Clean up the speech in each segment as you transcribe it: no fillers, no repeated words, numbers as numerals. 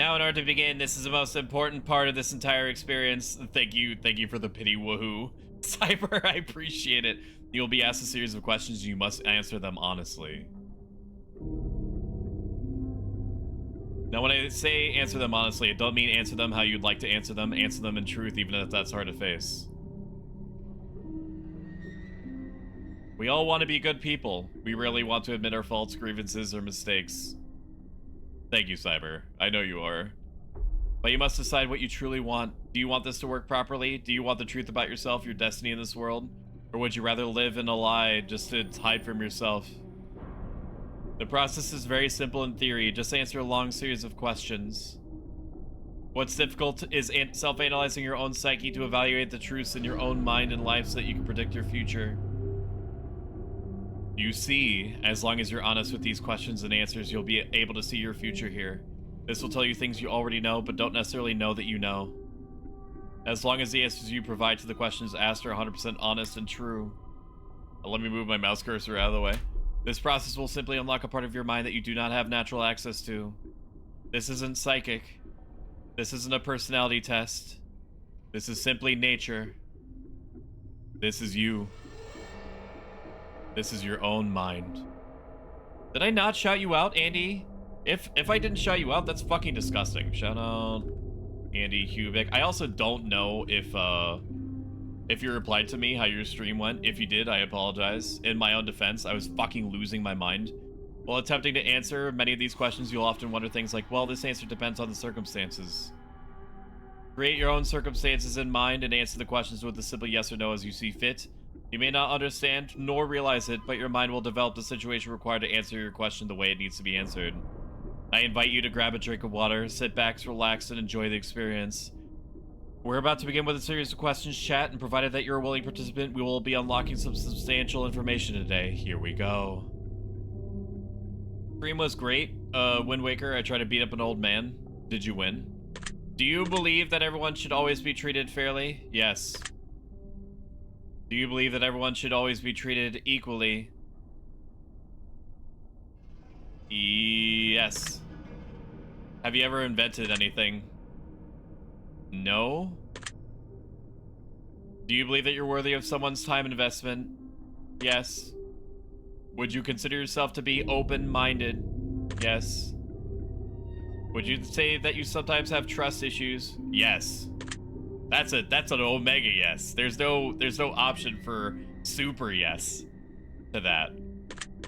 Now, in order to begin, this is the most important part of this entire experience. Thank you for the pity, woohoo. Cyber, I appreciate it. You'll be asked a series of questions, you must answer them honestly. Now, when I say answer them honestly, it don't mean answer them how you'd like to answer them in truth, even if that's hard to face. We all want to be good people. We rarely want to admit our faults, grievances, or mistakes. Thank you, Cyber. I know you are. But you must decide what you truly want. Do you want this to work properly? Do you want the truth about yourself, your destiny in this world? Or would you rather live in a lie just to hide from yourself? The process is very simple in theory. Just answer a long series of questions. What's difficult is self-analyzing your own psyche to evaluate the truths in your own mind and life so that you can predict your future. You see, as long as you're honest with these questions and answers, you'll be able to see your future here. This will tell you things you already know, but don't necessarily know that you know. As long as the answers you provide to the questions asked are 100% honest and true. Let me move my mouse cursor out of the way. This process will simply unlock a part of your mind that you do not have natural access to. This isn't psychic. This isn't a personality test. This is simply nature. This is you. This is your own mind. Did I not shout you out, Andy? If I didn't shout you out, that's fucking disgusting. Shout out Andy Hubick. I also don't know if you replied to me how your stream went. If you did, I apologize. In my own defense, I was fucking losing my mind. While attempting to answer many of these questions, you'll often wonder things like, well, this answer depends on the circumstances. Create your own circumstances in mind and answer the questions with a simple yes or no as you see fit. You may not understand nor realize it, but your mind will develop the situation required to answer your question the way it needs to be answered. I invite you to grab a drink of water, sit back, relax, and enjoy the experience. We're about to begin with a series of questions, chat, and provided that you're a willing participant, we will be unlocking some substantial information today. Here we go. Stream was great. Wind Waker, I tried to beat up an old man. Did you win? Do you believe that everyone should always be treated fairly? Yes. Do you believe that everyone should always be treated equally? Yes. Have you ever invented anything? No. Do you believe that you're worthy of someone's time investment? Yes. Would you consider yourself to be open-minded? Yes. Would you say that you sometimes have trust issues? Yes. That's an omega yes. There's no option for super yes to that.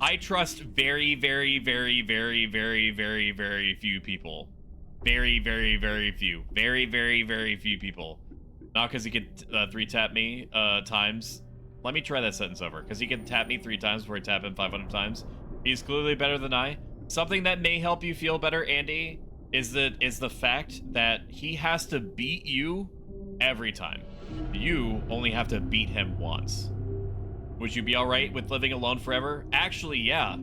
I trust very, very, very, very, very, very, very few people. Very, very, very few. Very, very, very few people. Not because he could 3-tap me times. Let me try that sentence over. Because he can tap me 3 times before I tap him 500 times. He's clearly better than I. Something that may help you feel better, Andy, is the fact that he has to beat you every time. You only have to beat him once. Would you be alright with living alone forever? Actually, yeah.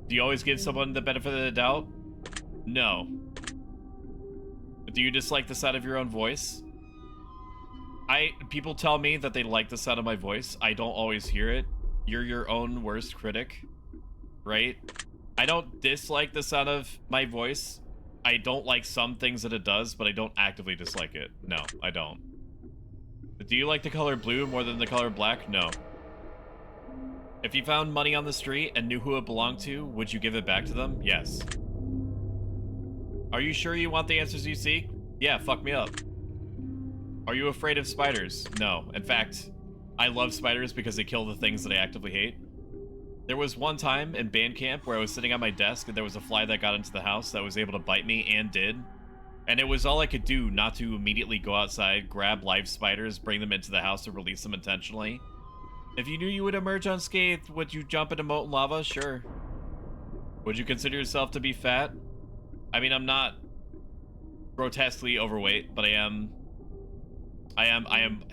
Do you always give someone the benefit of the doubt? No. Do you dislike the sound of your own voice? People tell me that they like the sound of my voice. I don't always hear it. You're your own worst critic, right? I don't dislike the sound of my voice. I don't like some things that it does, but I don't actively dislike it. No, I don't. Do you like the color blue more than the color black? No. If you found money on the street and knew who it belonged to, would you give it back to them? Yes. Are you sure you want the answers you seek? Yeah, fuck me up. Are you afraid of spiders? No. In fact, I love spiders because they kill the things that I actively hate. There was one time in band camp where I was sitting at my desk and there was a fly that got into the house that was able to bite me and did. And it was all I could do not to immediately go outside, grab live spiders, bring them into the house, or release them intentionally. If you knew you would emerge unscathed, would you jump into molten lava? Sure. Would you consider yourself to be fat? I mean, I'm not grotesquely overweight, but I am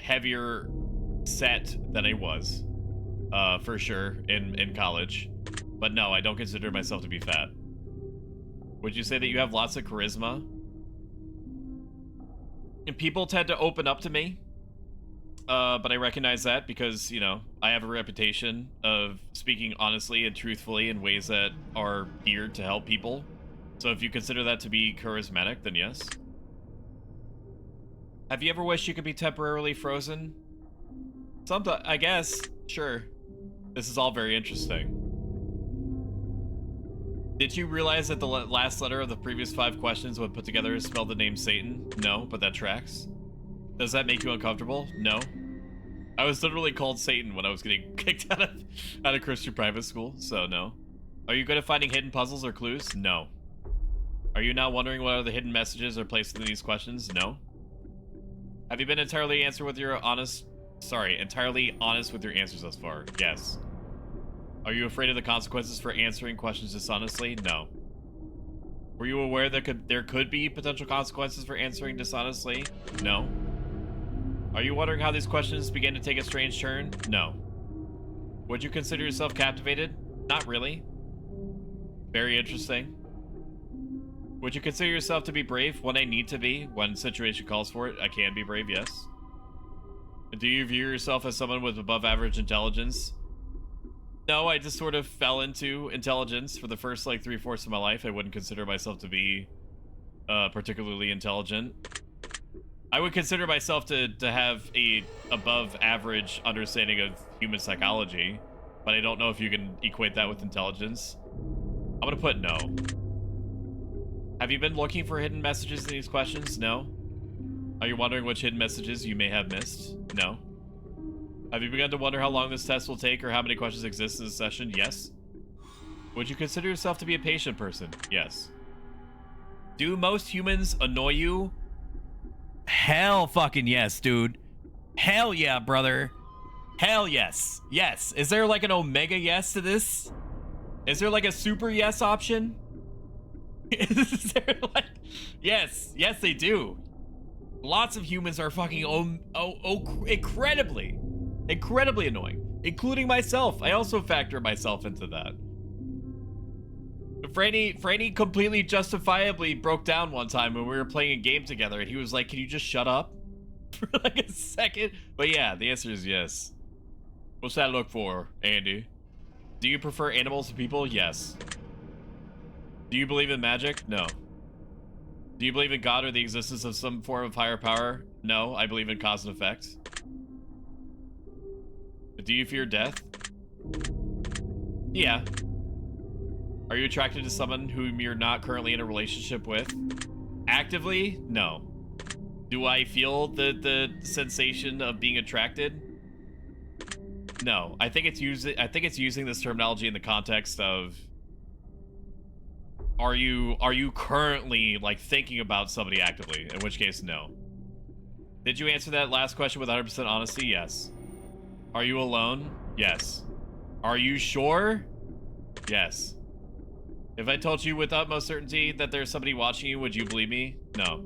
heavier set than I was. For sure, in college. But no, I don't consider myself to be fat. Would you say that you have lots of charisma? And people tend to open up to me. But I recognize that because, you know, I have a reputation of speaking honestly and truthfully in ways that are geared to help people. So if you consider that to be charismatic, then yes. Have you ever wished you could be temporarily frozen? Sometimes, I guess. Sure. This is all very interesting. Did you realize that the last letter of the previous 5 questions when put together spelled the name Satan? No, but that tracks. Does that make you uncomfortable? No. I was literally called Satan when I was getting kicked out of Christian private school, so no. Are you good at finding hidden puzzles or clues? No. Are you now wondering what other hidden messages are placed in these questions? No. Have you been entirely honest with your answers thus far? Yes. Are you afraid of the consequences for answering questions dishonestly? No. Were you aware that there could be potential consequences for answering dishonestly? No. Are you wondering how these questions began to take a strange turn? No. Would you consider yourself captivated? Not really. Very interesting. Would you consider yourself to be brave? When I need to be, when situation calls for it, I can be brave, yes. Do you view yourself as someone with above average intelligence? No, I just sort of fell into intelligence for the first like 3/4 of my life. I wouldn't consider myself to be particularly intelligent. I would consider myself to have a above average understanding of human psychology, but I don't know if you can equate that with intelligence. I'm gonna put no. Have you been looking for hidden messages in these questions? No. Are you wondering which hidden messages you may have missed? No. Have you begun to wonder how long this test will take or how many questions exist in this session? Yes. Would you consider yourself to be a patient person? Yes. Do most humans annoy you? Hell fucking yes, dude. Hell yeah, brother. Hell yes. Yes. Is there like an omega yes to this? Is there like a super yes option? Is there like... Yes. Yes, they do. Lots of humans are fucking incredibly annoying, including myself. I also factor myself into that. Franny completely justifiably broke down one time when we were playing a game together, and he was like, "Can you just shut up for like a second?" But yeah, the answer is yes. What's that look for, Andy? Do you prefer animals to people? Yes. Do you believe in magic? No. Do you believe in God or the existence of some form of higher power? No, I believe in cause and effect. Do you fear death? Yeah. Are you attracted to someone whom you're not currently in a relationship with? Actively? No. Do I feel the sensation of being attracted? No. I think it's using this terminology in the context of are you currently like thinking about somebody actively? In which case, no. Did you answer that last question with 100% honesty? Yes. Are you alone? Yes. Are you sure? Yes. If I told you with utmost certainty that there's somebody watching you, would you believe me? No.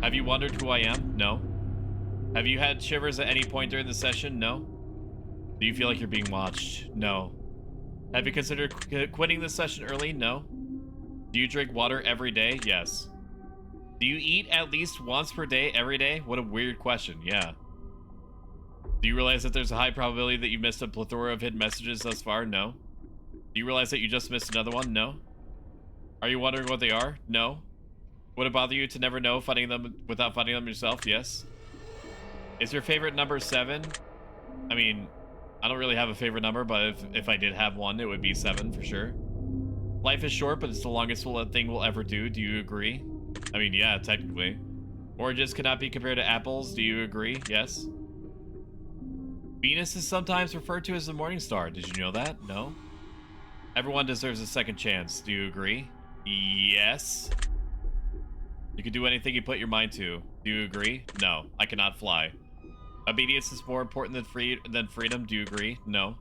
Have you wondered who I am? No. Have you had shivers at any point during the session? No. Do you feel like you're being watched? No. Have you considered quitting this session early? No. Do you drink water every day? Yes. Do you eat at least once per day every day? What a weird question. Yeah. Do you realize that there's a high probability that you missed a plethora of hidden messages thus far? No. Do you realize that you just missed another one? No. Are you wondering what they are? No. Would it bother you to never know finding them without finding them yourself? Yes. Is your favorite number 7? I mean, I don't really have a favorite number, but if I did have one, it would be 7 for sure. Life is short, but it's the longest thing we'll ever do. Do you agree? I mean, yeah, technically. Oranges cannot be compared to apples. Do you agree? Yes. Venus is sometimes referred to as the morning star. Did you know that? No. Everyone deserves a second chance. Do you agree? Yes. You can do anything you put your mind to. Do you agree? No. I cannot fly. Obedience is more important than freedom. Do you agree? No.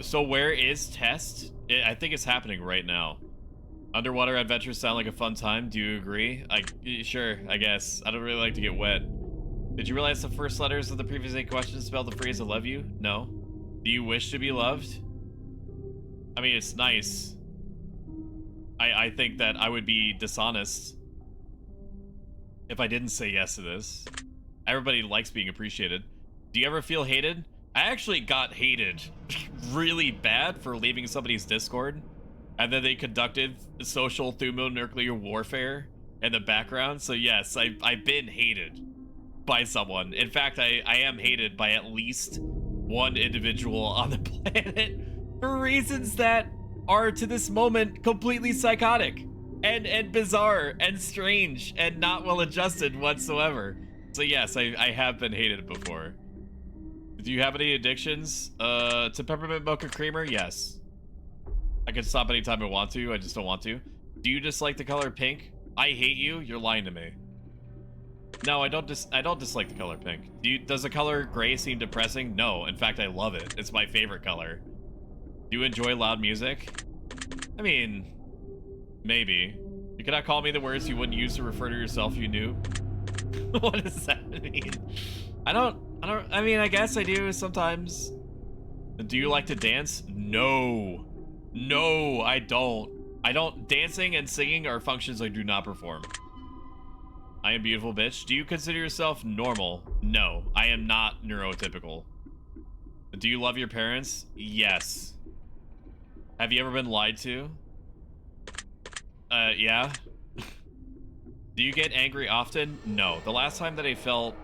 So where is test? I think it's happening right now. Underwater adventures sound like a fun time. Do you agree? Sure, I guess. I don't really like to get wet. Did you realize the first letters of the previous 8 questions spelled the phrase I love you? No. Do you wish to be loved? I mean, it's nice. I think that I would be dishonest if I didn't say yes to this. Everybody likes being appreciated. Do you ever feel hated? I actually got hated really bad for leaving somebody's Discord. And then they conducted social thermonuclear warfare in the background. So yes, I've been hated by someone. In fact, I am hated by at least one individual on the planet for reasons that are to this moment completely psychotic and bizarre and strange and not well adjusted whatsoever. So yes, I have been hated before. Do you have any addictions? To peppermint mocha creamer? Yes. I can stop anytime I want to. I just don't want to. Do you dislike the color pink? I hate you. You're lying to me. No, I don't dislike the color pink. Does the color gray seem depressing? No. In fact, I love it. It's my favorite color. Do you enjoy loud music? I mean, maybe. You cannot call me the words you wouldn't use to refer to yourself if you knew. What does that mean? I mean, I guess I do sometimes. Do you like to dance? No. No, I don't. Dancing and singing are functions I do not perform. I am beautiful, bitch. Do you consider yourself normal? No, I am not neurotypical. Do you love your parents? Yes. Have you ever been lied to? Yeah. Do you get angry often? No. The last time that I felt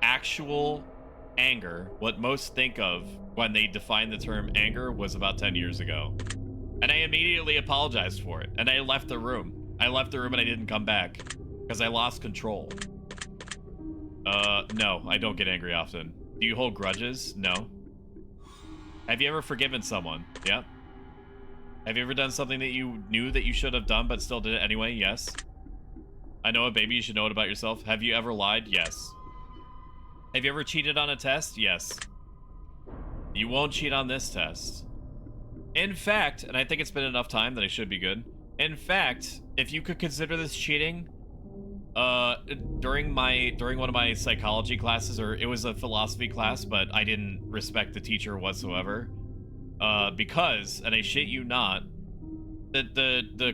actual anger, what most think of when they define the term anger, was about 10 years ago. And I immediately apologized for it. And I left the room. I left the room and I didn't come back. Because I lost control. No, I don't get angry often. Do you hold grudges? No. Have you ever forgiven someone? Yeah. Have you ever done something that you knew that you should have done but still did it anyway? Yes. I know a baby, you should know it about yourself. Have you ever lied? Yes. Have you ever cheated on a test? Yes. You won't cheat on this test. In fact, and I think it's been enough time that I should be good. In fact, if you could consider this cheating, during one of my psychology classes, or it was a philosophy class, but I didn't respect the teacher whatsoever, because, and I shit you not, the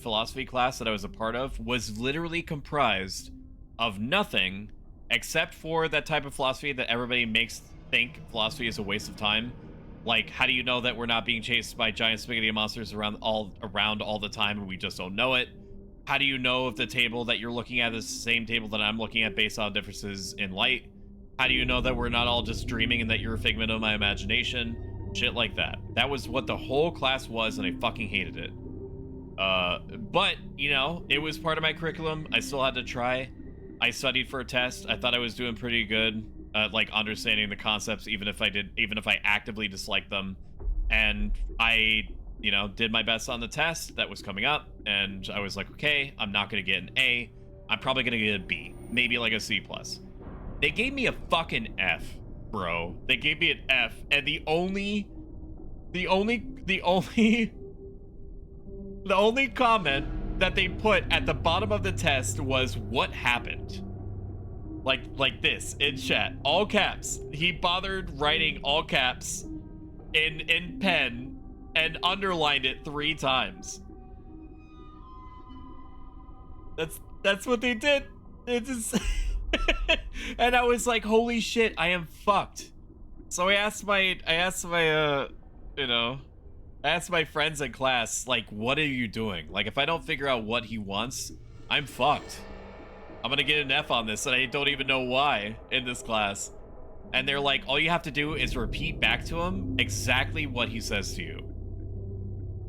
philosophy class that I was a part of was literally comprised of nothing except for that type of philosophy that everybody makes think philosophy is a waste of time. Like, how do you know that we're not being chased by giant spaghetti monsters around all the time and we just don't know it? How do you know if the table that you're looking at is the same table that I'm looking at based on differences in light? How do you know that we're not all just dreaming and that you're a figment of my imagination? Shit like that. That was what the whole class was, and I fucking hated it. But, you know, it was part of my curriculum. I still had to try. I studied for a test. I thought I was doing pretty good. Like understanding the concepts, even if I actively disliked them. And I, you know, did my best on the test that was coming up, and I was like, okay, I'm not gonna get an A. I'm probably gonna get a B, maybe like a C+. They gave me a fucking F, bro. They gave me an F, and the only comment that they put at the bottom of the test was, "What happened?" Like this in chat, all caps. He bothered writing all caps in pen and underlined it 3 times. That's what they did. It just and I was like, holy shit, I am fucked. So I asked my friends in class, like, what are you doing? Like, if I don't figure out what he wants, I'm fucked. I'm gonna get an F on this, and I don't even know why in this class. And they're like, all you have to do is repeat back to him exactly what he says to you.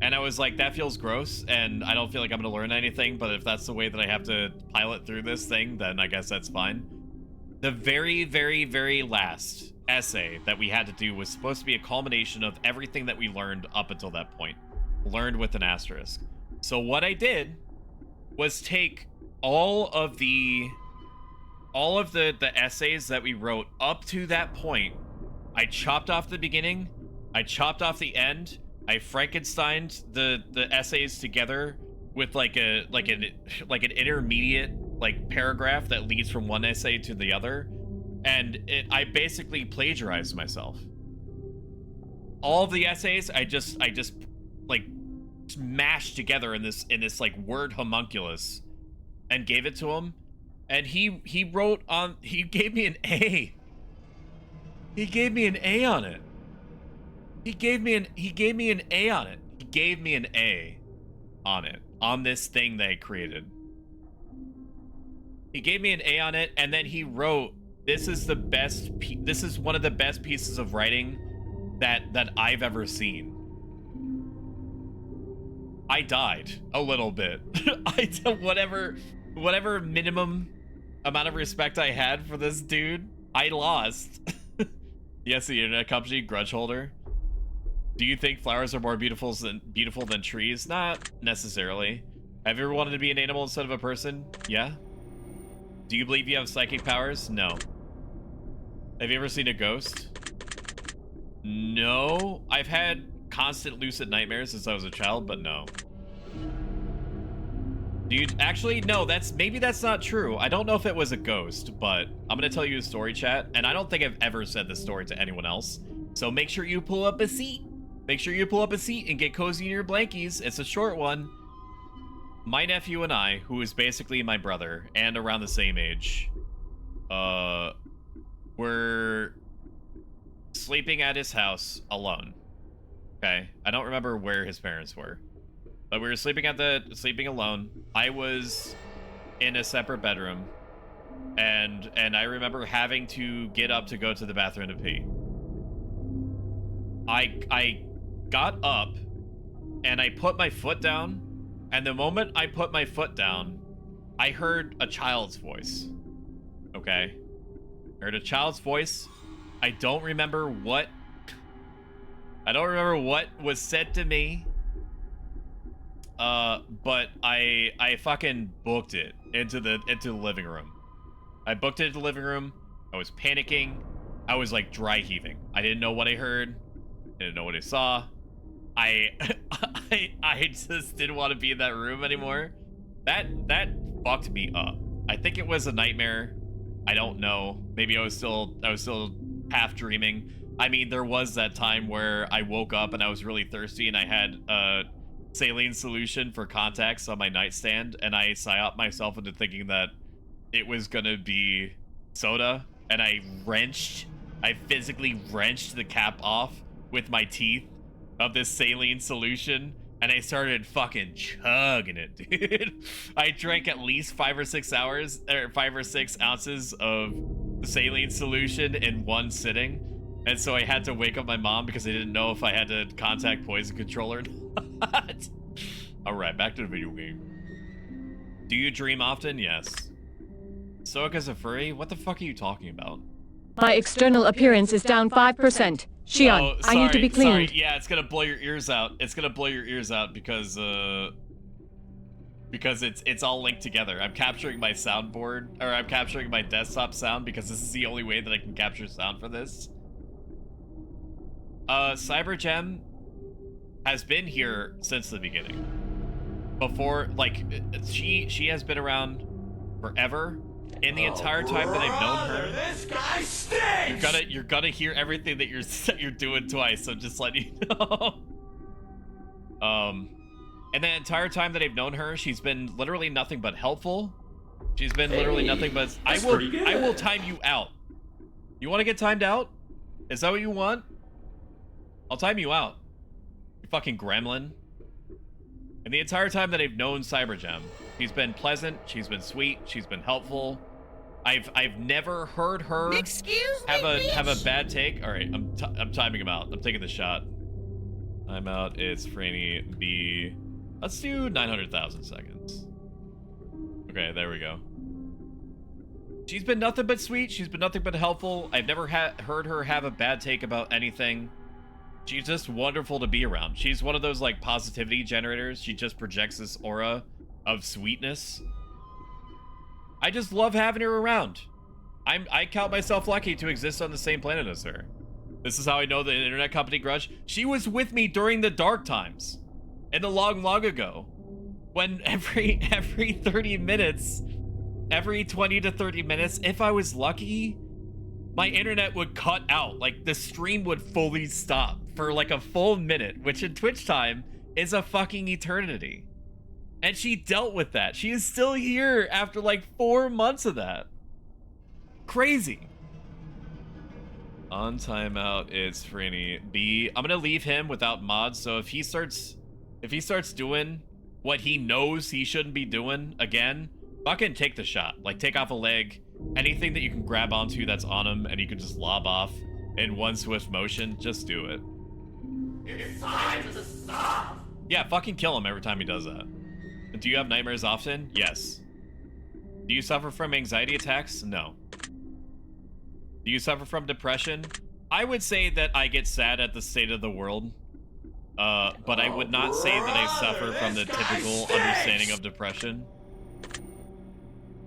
And I was like, that feels gross, and I don't feel like I'm gonna learn anything, but if that's the way that I have to pilot through this thing, then I guess that's fine. The very, very, very last essay that we had to do was supposed to be a culmination of everything that we learned up until that point. Learned with an asterisk. So what I did was take all of the essays that we wrote up to that point. I chopped off the beginning, I chopped off the end, I Frankensteined the essays together with like an intermediate like paragraph that leads from one essay to the other, and I basically plagiarized myself. All of the essays I just like mashed together in this like word homunculus and gave it to him, and he gave me an A. He gave me an A on it. He gave me an A on it. He gave me an A on it, on this thing they created. He gave me an A on it, and then he wrote, this is one of the best pieces of writing that I've ever seen. I died a little bit. Whatever minimum amount of respect I had for this dude, I lost. Yes, the internet company, grudge holder. Do you think flowers are more beautiful than trees? Not necessarily. Have you ever wanted to be an animal instead of a person? Yeah. Do you believe you have psychic powers? No. Have you ever seen a ghost? No. I've had constant lucid nightmares since I was a child, but no. Actually, no, maybe that's not true. I don't know if it was a ghost, but I'm gonna tell you a story, chat, and I don't think I've ever said this story to anyone else. So make sure you pull up a seat. Make sure you pull up a seat and get cozy in your blankies. It's a short one. My nephew and I, who is basically my brother and around the same age, were sleeping at his house alone. Okay, I don't remember where his parents were, but we were sleeping alone. I was in a separate bedroom, and I remember having to get up to go to the bathroom to pee. I got up and I put my foot down, and the moment I put my foot down, I heard a child's voice. Okay, I heard a child's voice. I don't remember what was said to me, but I fucking booked it into the living room. I booked it into the living room. I was panicking. I was like dry heaving. I didn't know what I heard. Didn't know what I saw. I just didn't want to be in that room anymore. That fucked me up. I think it was a nightmare. I don't know. Maybe I was still half dreaming. I mean, there was that time where I woke up and I was really thirsty and I had a saline solution for contacts on my nightstand, and I psyoped myself into thinking that it was gonna be soda, and I physically wrenched the cap off with my teeth of this saline solution, and I started fucking chugging it, dude. I drank at least 5 or 6 ounces of the saline solution in one sitting. And so I had to wake up my mom because I didn't know if I had to contact poison control or not. Alright, back to the video game. Do you dream often? Yes. Soaka's a furry? What the fuck are you talking about? My external appearance is down 5%. Shion, Oh, sorry, I need to be cleaned. Sorry. Yeah, it's gonna blow your ears out. It's gonna blow your ears out because it's all linked together. I'm capturing my soundboard, or I'm capturing my desktop sound because this is the only way that I can capture sound for this. Cybergem has been here since the beginning. Before, like, she has been around forever. In the entire time that I've known her, this guy stinks! you're gonna hear everything that you're doing twice. So just letting you know. And the entire time that I've known her, she's been literally nothing but helpful. She's been literally nothing but. I will time you out. You want to get timed out? Is that what you want? I'll time you out. You fucking gremlin. And the entire time that I've known Cybergem, she's been pleasant, she's been sweet, she's been helpful. I've never heard her have a bad take. All right, I'm timing him out. I'm taking the shot. I'm out. It's Franny B. Let's do 900,000 seconds. Okay, there we go. She's been nothing but sweet. She's been nothing but helpful. I've never heard her have a bad take about anything. She's just wonderful to be around. She's one of those, like, positivity generators. She just projects this aura of sweetness. I just love having her around. I count myself lucky to exist on the same planet as her. This is how I know the internet company grudge. She was with me during the dark times. In the long, long ago. When every 30 minutes, every 20 to 30 minutes, if I was lucky, my internet would cut out. Like, the stream would fully stop for like a full minute, which in Twitch time is a fucking eternity. And she dealt with that. She is still here after like 4 months of that. Crazy. On timeout, it's Franny B. I'm gonna leave him without mods, so if he starts If he starts doing what he knows he shouldn't be doing again, fucking take the shot. Like, take off a leg, anything that you can grab onto that's on him and you can just lob off in one swift motion, just do it. It's time to stop. Yeah, fucking kill him every time he does that. Do you have nightmares often? Yes. Do you suffer from anxiety attacks? No. Do you suffer from depression? I would say that I get sad at the state of the world. But I would not say that I suffer from the typical understanding of depression.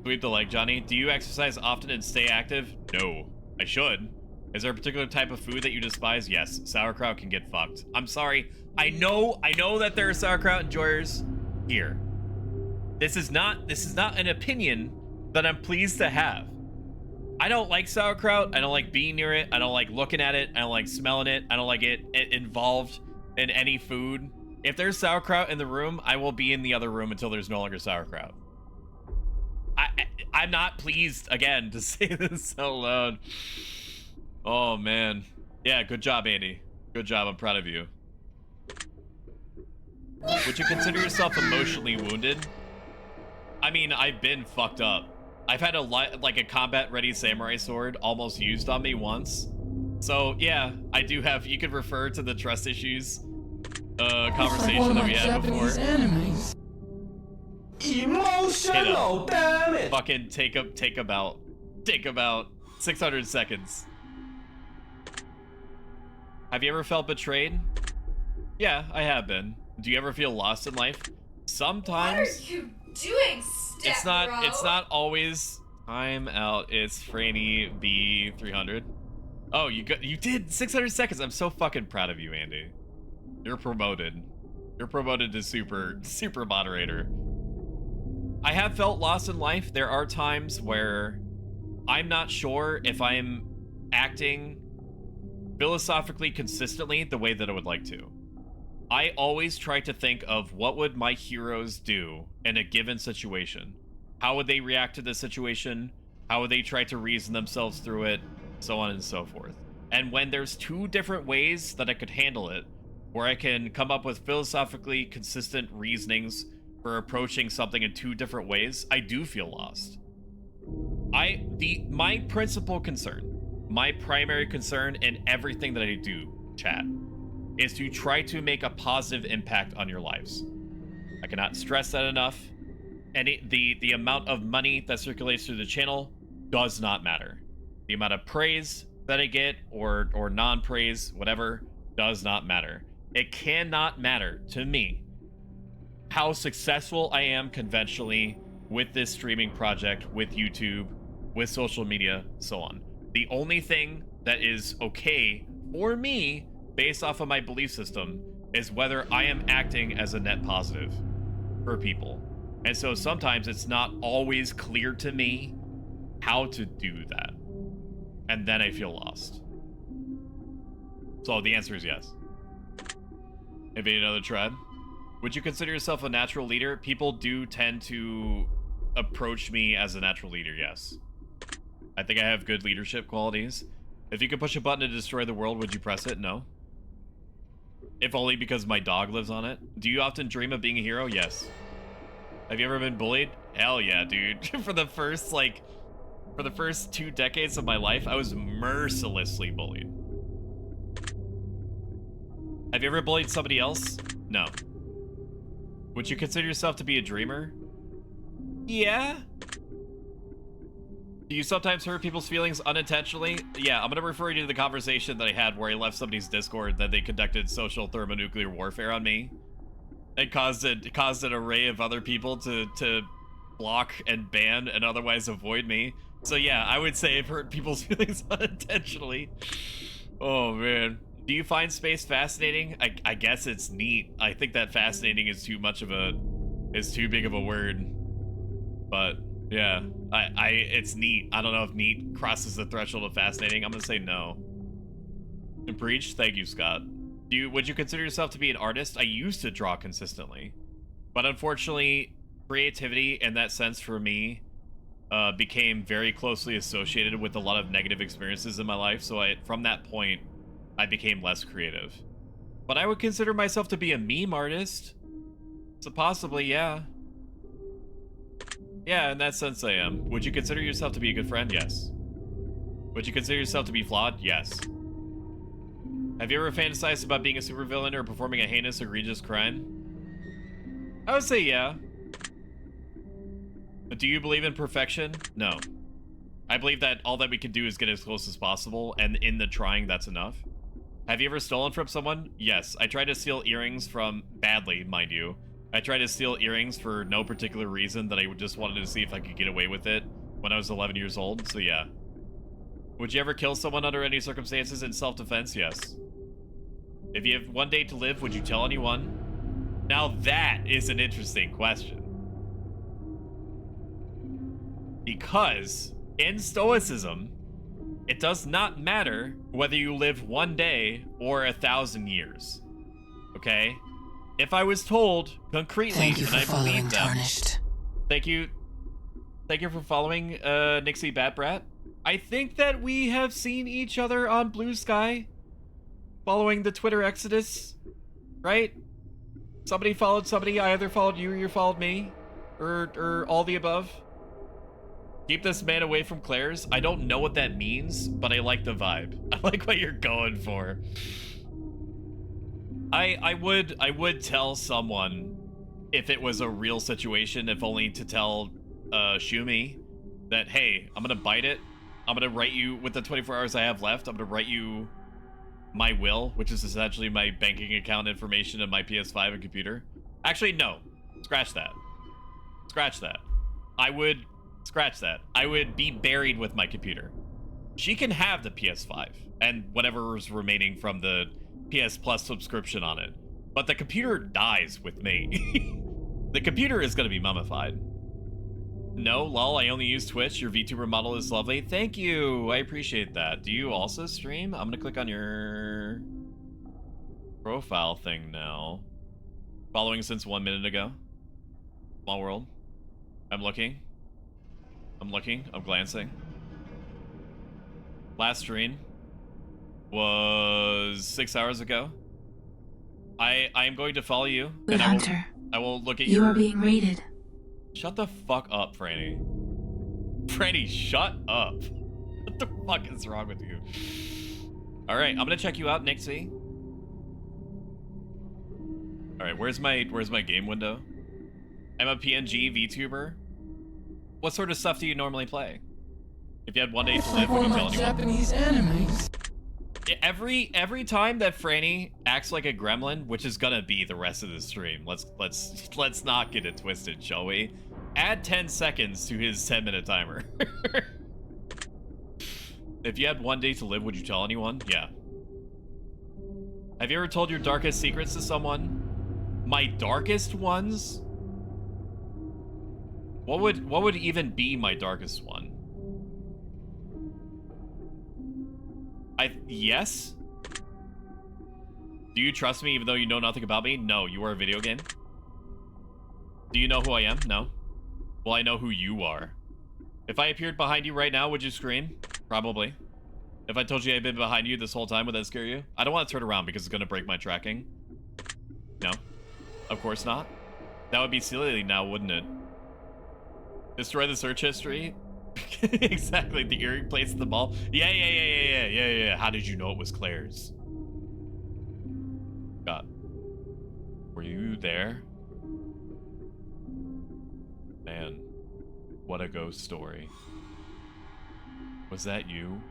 Sweep the leg, Johnny. Do you exercise often and stay active? No. I should. Is there a particular type of food that you despise? Yes. Sauerkraut can get fucked. I'm sorry. I know that there are sauerkraut enjoyers here. This is not an opinion that I'm pleased to have. I don't like sauerkraut. I don't like being near it. I don't like looking at it. I don't like smelling it. I don't like it involved in any food. If there's sauerkraut in the room, I will be in the other room until there's no longer sauerkraut. I'm not pleased, again, to say this out loud. Oh, man. Yeah, good job, Andy. Good job. I'm proud of you. Would you consider yourself emotionally wounded? I mean, I've been fucked up. I've had a combat-ready samurai sword almost used on me once. So, yeah, I do have... You could refer to the trust issues conversation that we had before. Enemies. Emotional, damn it! Fucking take about 600 seconds. Have you ever felt betrayed? Yeah, I have been. Do you ever feel lost in life? Sometimes. What are you doing, Step It's not always. I'm out. It's Franny B300. Oh, you did 600 seconds. I'm so fucking proud of you, Andy. You're promoted. You're promoted to super moderator. I have felt lost in life. There are times where I'm not sure if I'm acting philosophically consistently the way that I would like to. I always try to think of what would my heroes do in a given situation. How would they react to the situation? How would they try to reason themselves through it? So on and so forth. And when there's two different ways that I could handle it, where I can come up with philosophically consistent reasonings for approaching something in two different ways, I do feel lost. My principal concern, my primary concern in everything that I do, chat, is to try to make a positive impact on your lives. I cannot stress that enough. And the amount of money that circulates through the channel does not matter. The amount of praise that I get or non-praise, whatever, does not matter. It cannot matter to me how successful I am conventionally with this streaming project, with YouTube, with social media, so on. The only thing that is okay for me, based off of my belief system, is whether I am acting as a net positive for people. And so sometimes it's not always clear to me how to do that. And then I feel lost. So the answer is yes. Maybe another tread. Would you consider yourself a natural leader? People do tend to approach me as a natural leader, yes. I think I have good leadership qualities. If you could push a button to destroy the world, would you press it? No. If only because my dog lives on it. Do you often dream of being a hero? Yes. Have you ever been bullied? Hell yeah, dude. For the first 2 decades of my life, I was mercilessly bullied. Have you ever bullied somebody else? No. Would you consider yourself to be a dreamer? Yeah. Do you sometimes hurt people's feelings unintentionally? Yeah, I'm gonna refer you to the conversation that I had where I left somebody's Discord that they conducted social thermonuclear warfare on me. It caused an array of other people to block and ban and otherwise avoid me. So yeah, I would say I've hurt people's feelings unintentionally. Oh man. Do you find space fascinating? I guess it's neat. I think that fascinating is too big of a word. But yeah, it's neat. I don't know if neat crosses the threshold of fascinating. I'm gonna say no. And Breach, thank you, Scott. Would you consider yourself to be an artist? I used to draw consistently, but unfortunately, creativity in that sense for me became very closely associated with a lot of negative experiences in my life. So from that point, I became less creative. But I would consider myself to be a meme artist. So possibly, yeah. Yeah, in that sense I am. Would you consider yourself to be a good friend? Yes. Would you consider yourself to be flawed? Yes. Have you ever fantasized about being a supervillain or performing a heinous, egregious crime? I would say yeah. But do you believe in perfection? No. I believe that all that we can do is get as close as possible, and in the trying, that's enough. Have you ever stolen from someone? Yes. I tried to steal earrings from... badly, mind you. I tried to steal earrings for no particular reason, that I just wanted to see if I could get away with it when I was 11 years old, so yeah. Would you ever kill someone under any circumstances in self-defense? Yes. If you have one day to live, would you tell anyone? Now that is an interesting question. Because in Stoicism, it does not matter whether you live one day or 1,000 years. Okay? If I was told concretely, Thank you and for I following believe them, Tarnished. Thank you for following Nixie Batbrat. I think that we have seen each other on Blue Sky following the Twitter exodus, right? Somebody followed somebody, I either followed you or you followed me, or all the above. Keep this man away from Claire's. I don't know what that means, but I like the vibe. I like what you're going for. I would tell someone if it was a real situation, if only to tell Shumi that, hey, I'm gonna bite it. I'm gonna write you, with the 24 hours I have left, I'm gonna write you my will, which is essentially my banking account information and my PS5 and computer. Actually, no. Scratch that. Scratch that. Scratch that. I would be buried with my computer. She can have the PS5 and whatever is remaining from the PS Plus subscription on it. But the computer dies with me. The computer is going to be mummified. No, lol, I only use Twitch. Your VTuber model is lovely. Thank you. I appreciate that. Do you also stream? I'm going to click on your profile thing now. Following since 1 minute ago. Small world. I'm looking. I'm glancing. Last stream was 6 hours ago. I am going to follow you. Good and Hunter. I will look at You your... are being raided. Shut the fuck up, Franny. Franny, shut up. What the fuck is wrong with you? Alright, I'm gonna check you out, Nixie. Alright, where's my game window? I'm a PNG VTuber. What sort of stuff do you normally play? If you had one day to live, would you tell anyone? Japanese animes. Every time that Franny acts like a gremlin, which is gonna be the rest of the stream, let's not get it twisted, shall we? Add 10 seconds to his 10-minute timer. If you had one day to live, would you tell anyone? Yeah. Have you ever told your darkest secrets to someone? My darkest ones? What would even be my darkest one? Yes? Do you trust me even though you know nothing about me? No, you are a video game. Do you know who I am? No. Well, I know who you are. If I appeared behind you right now, would you scream? Probably. If I told you I'd been behind you this whole time, would that scare you? I don't want to turn around because it's going to break my tracking. No. Of course not. That would be silly now, wouldn't it? Destroy the search history? Exactly, the earring placed in the ball. Yeah. How did you know it was Claire's? God. Were you there? Man, what a ghost story. Was that you?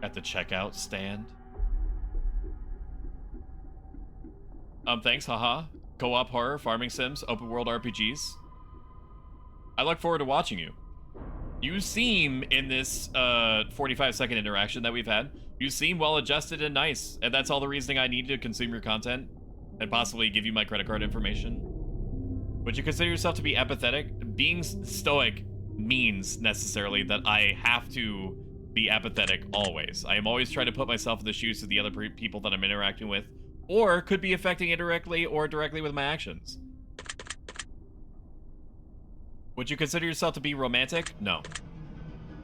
At the checkout stand? Thanks, haha. Co-op horror, farming sims, open world RPGs. I look forward to watching you. You seem, in this 45-second interaction that we've had, you seem well-adjusted and nice, and that's all the reasoning I need to consume your content, and possibly give you my credit card information. Would you consider yourself to be apathetic? Being stoic means necessarily that I have to be apathetic always. I am always trying to put myself in the shoes of the other people that I'm interacting with, or could be affecting indirectly or directly with my actions. Would you consider yourself to be romantic? No.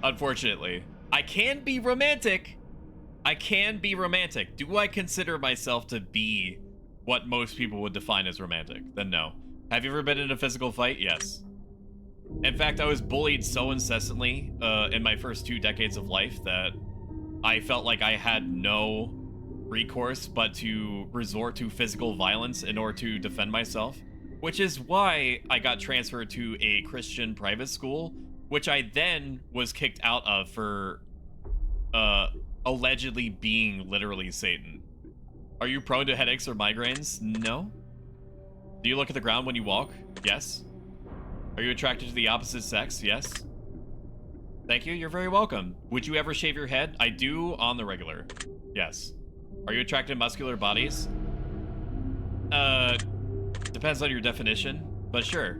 Unfortunately. I can be romantic. I can be romantic. Do I consider myself to be what most people would define as romantic? Then no. Have you ever been in a physical fight? Yes. In fact, I was bullied so incessantly in my first 2 decades of life that I felt like I had no recourse but to resort to physical violence in order to defend myself, which is why I got transferred to a Christian private school, which I then was kicked out of for allegedly being literally Satan. Are you prone to headaches or migraines? No. Do you look at the ground when you walk? Yes. Are you attracted to the opposite sex? Yes. Thank you, you're very welcome. Would you ever shave your head? I do on the regular. Yes. Are you attracted to muscular bodies? Depends on your definition, but sure.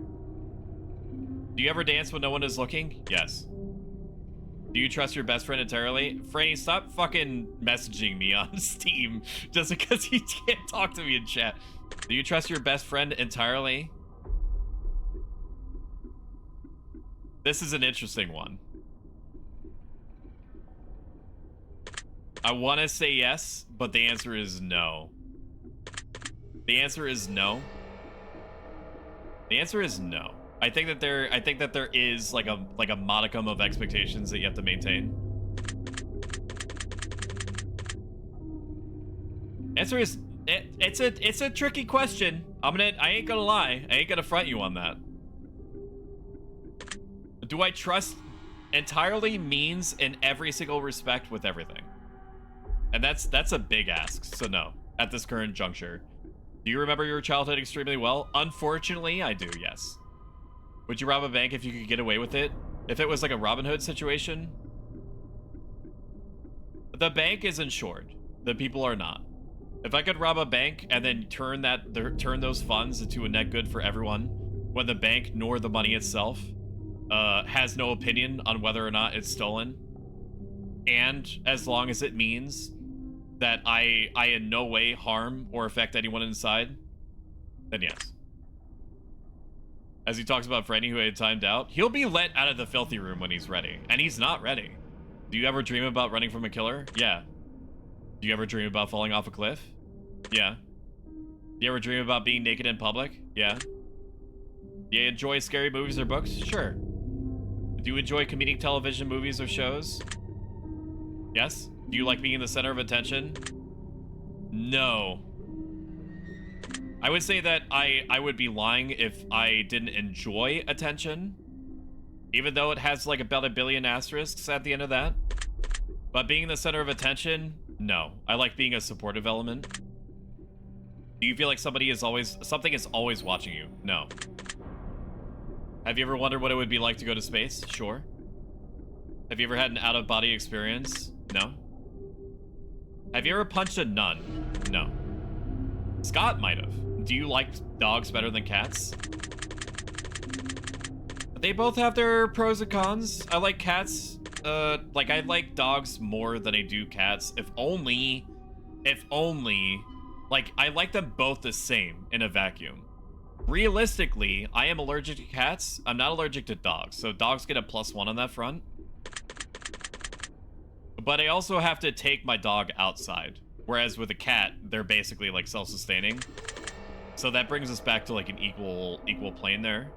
Do you ever dance when no one is looking? Yes. Do you trust your best friend entirely? Franny, stop fucking messaging me on Steam just because you can't talk to me in chat. Do you trust your best friend entirely? This is an interesting one. I want to say yes, but the answer is no. The answer is no. The answer is no. I think that there is like a modicum of expectations that you have to maintain. Answer is it's a tricky question. I ain't gonna lie. I ain't gonna front you on that. Do I trust entirely means in every single respect with everything? And that's a big ask, so no, at this current juncture. Do you remember your childhood extremely well? Unfortunately, I do, yes. Would you rob a bank if you could get away with it? If it was like a Robin Hood situation? The bank is insured. The people are not. If I could rob a bank and then turn those funds into a net good for everyone, when the bank nor the money itself has no opinion on whether or not it's stolen, and as long as it means that I in no way harm or affect anyone inside, then yes. As he talks about Franny, who had timed out, he'll be let out of the filthy room when he's ready, and he's not ready. Do you ever dream about running from a killer? Yeah. Do you ever dream about falling off a cliff? Yeah. Do you ever dream about being naked in public? Yeah. Do you enjoy scary movies or books? Sure. Do you enjoy comedic television, movies, or shows? Yes. Do you like being in the center of attention? No. I would say that I would be lying if I didn't enjoy attention, even though it has like about 1 billion asterisks at the end of that. But being in the center of attention, no. I like being a supportive element. Do you feel like something is always watching you? No. Have you ever wondered what it would be like to go to space? Sure. Have you ever had an out-of-body experience? No. Have you ever punched a nun? No. Scott might have. Do you like dogs better than cats? They both have their pros and cons. I like cats. I like dogs more than I do cats. If only, like, I like them both the same in a vacuum. Realistically, I am allergic to cats. I'm not allergic to dogs, so dogs get a +1 on that front. But I also have to take my dog outside. Whereas with a cat, they're basically like self-sustaining. So that brings us back to like an equal plane there.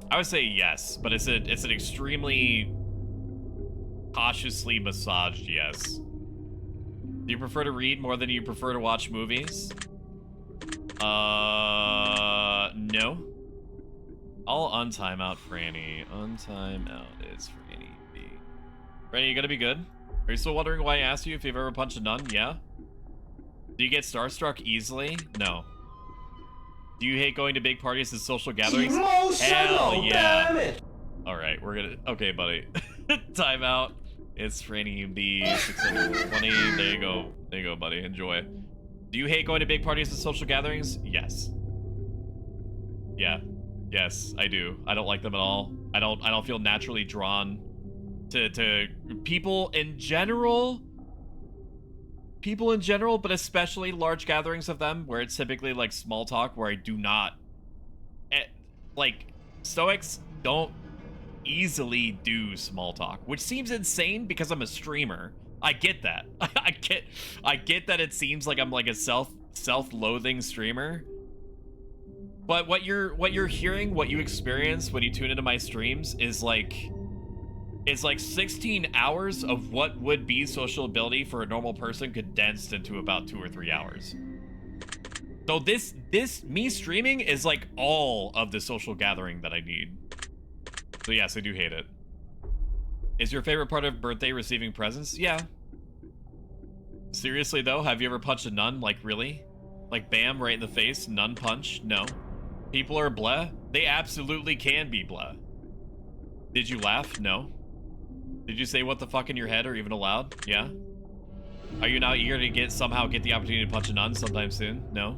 I would say yes, but it's an extremely cautiously massaged yes. Do you prefer to read more than you prefer to watch movies? No. I'll untime out Franny. Untime out is Franny B. Franny, you gonna be good? Are you still wondering why I asked you if you've ever punched a nun? Yeah. Do you get starstruck easily? No. Do you hate going to big parties and social gatherings? Hell yeah. Alright, we're gonna... Okay, buddy. Time out. It's Franny B. 620. There you go. There you go, buddy. Enjoy. Do you hate going to big parties and social gatherings? Yes. Yeah. Yes, I do. I don't like them at all. I don't feel naturally drawn to people in general. People in general, but especially large gatherings of them, where it's typically like small talk, where I do not... like, Stoics don't easily do small talk, which seems insane because I'm a streamer. I get that. I get that it seems like I'm like a self-loathing streamer. But what you're hearing, what you experience when you tune into my streams is like 16 hours of what would be social ability for a normal person condensed into about 2 or 3 hours. So this me streaming is like all of the social gathering that I need. So yes, I do hate it. Is your favorite part of birthday receiving presents? Yeah. Seriously though, have you ever punched a nun? Like really? Like bam, right in the face, nun punch? No. People are bleh? They absolutely can be bleh. Did you laugh? No. Did you say what the fuck in your head or even aloud? Yeah. Are you now eager to somehow get the opportunity to punch a nun sometime soon? No.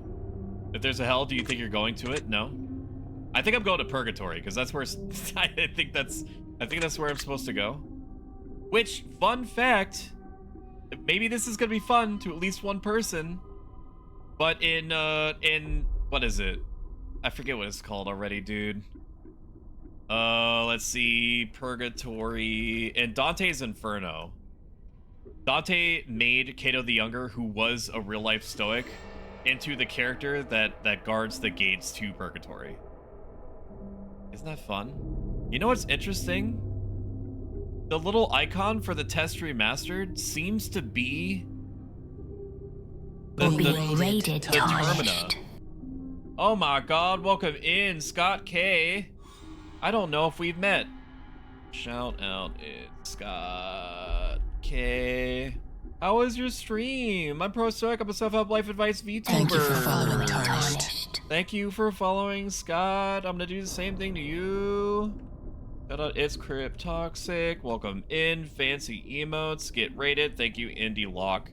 If there's a hell, do you think you're going to it? No. I think I'm going to purgatory because that's where I think that's where I'm supposed to go. Which, fun fact, maybe this is gonna be fun to at least one person, but in what is it? I forget what it's called already, dude. Let's see, Purgatory in Dante's Inferno. Dante made Cato the Younger, who was a real life Stoic, into the character that guards the gates to Purgatory. Isn't that fun? You know what's interesting? The little icon for the test remastered seems to be the Termina. Oh my god, welcome in, Scott K. I don't know if we've met. Shout out, it's Scott K. How was your stream? I'm Pro Stoic, I'm a self-help life advice VTuber. Thank you for following Tarnished. Thank you for following, Scott. I'm gonna do the same thing to you. Shout out, it's Cryptoxic. Welcome in, fancy emotes. Get rated. Thank you, Indie Lock.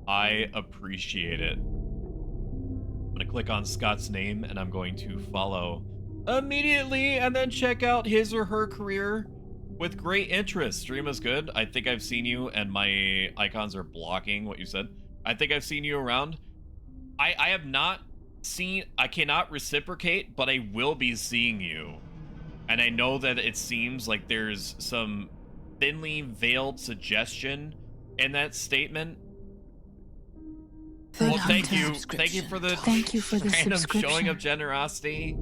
I appreciate it. I'm gonna click on Scott's name and I'm going to follow immediately and then check out his or her career with great interest. Stream is good. I think I've seen you, and my icons are blocking what you said. I think I've seen you around. I have not seen, I cannot reciprocate, but I will be seeing you. And I know that it seems like there's some thinly veiled suggestion in that statement. Well, thank you. Thank you for the random showing of generosity.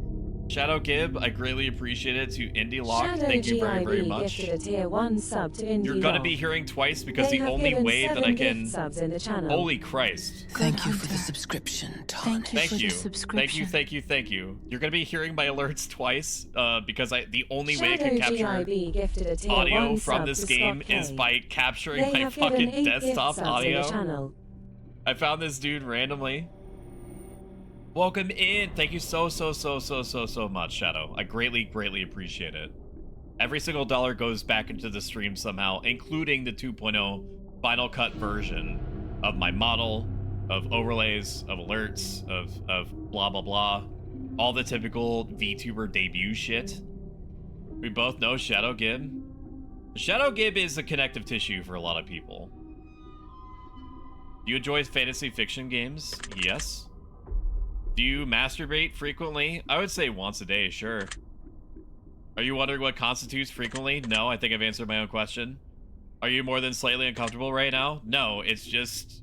Shadow Gib, I greatly appreciate it. To Indie Lock, thank you very, very much. A tier 1 sub to Indie You're gonna Lock. be hearing twice because They the have only given way that 7 I can. gift subs in the channel. Holy Christ! Thank you for the subscription, Tarnished. Thank you. Thank you. You're gonna be hearing my alerts twice because the only way I can capture GIB gifted a tier audio 1 from sub this to game Scott is K. by capturing They my have given 8 fucking gift desktop subs in the audio. channel. I found this dude randomly. Welcome in. Thank you so much, Shadow. I greatly appreciate it. Every single dollar goes back into the stream somehow, including the 2.0 Final Cut version of my model, of overlays, of alerts, of blah blah blah. All the typical VTuber debut shit. We both know Shadow Gib. Shadow Gib is a connective tissue for a lot of people. Do you enjoy fantasy fiction games? Yes. Do you masturbate frequently? I would say once a day, sure. Are you wondering what constitutes frequently? No, I think I've answered my own question. Are you more than slightly uncomfortable right now? No, it's just...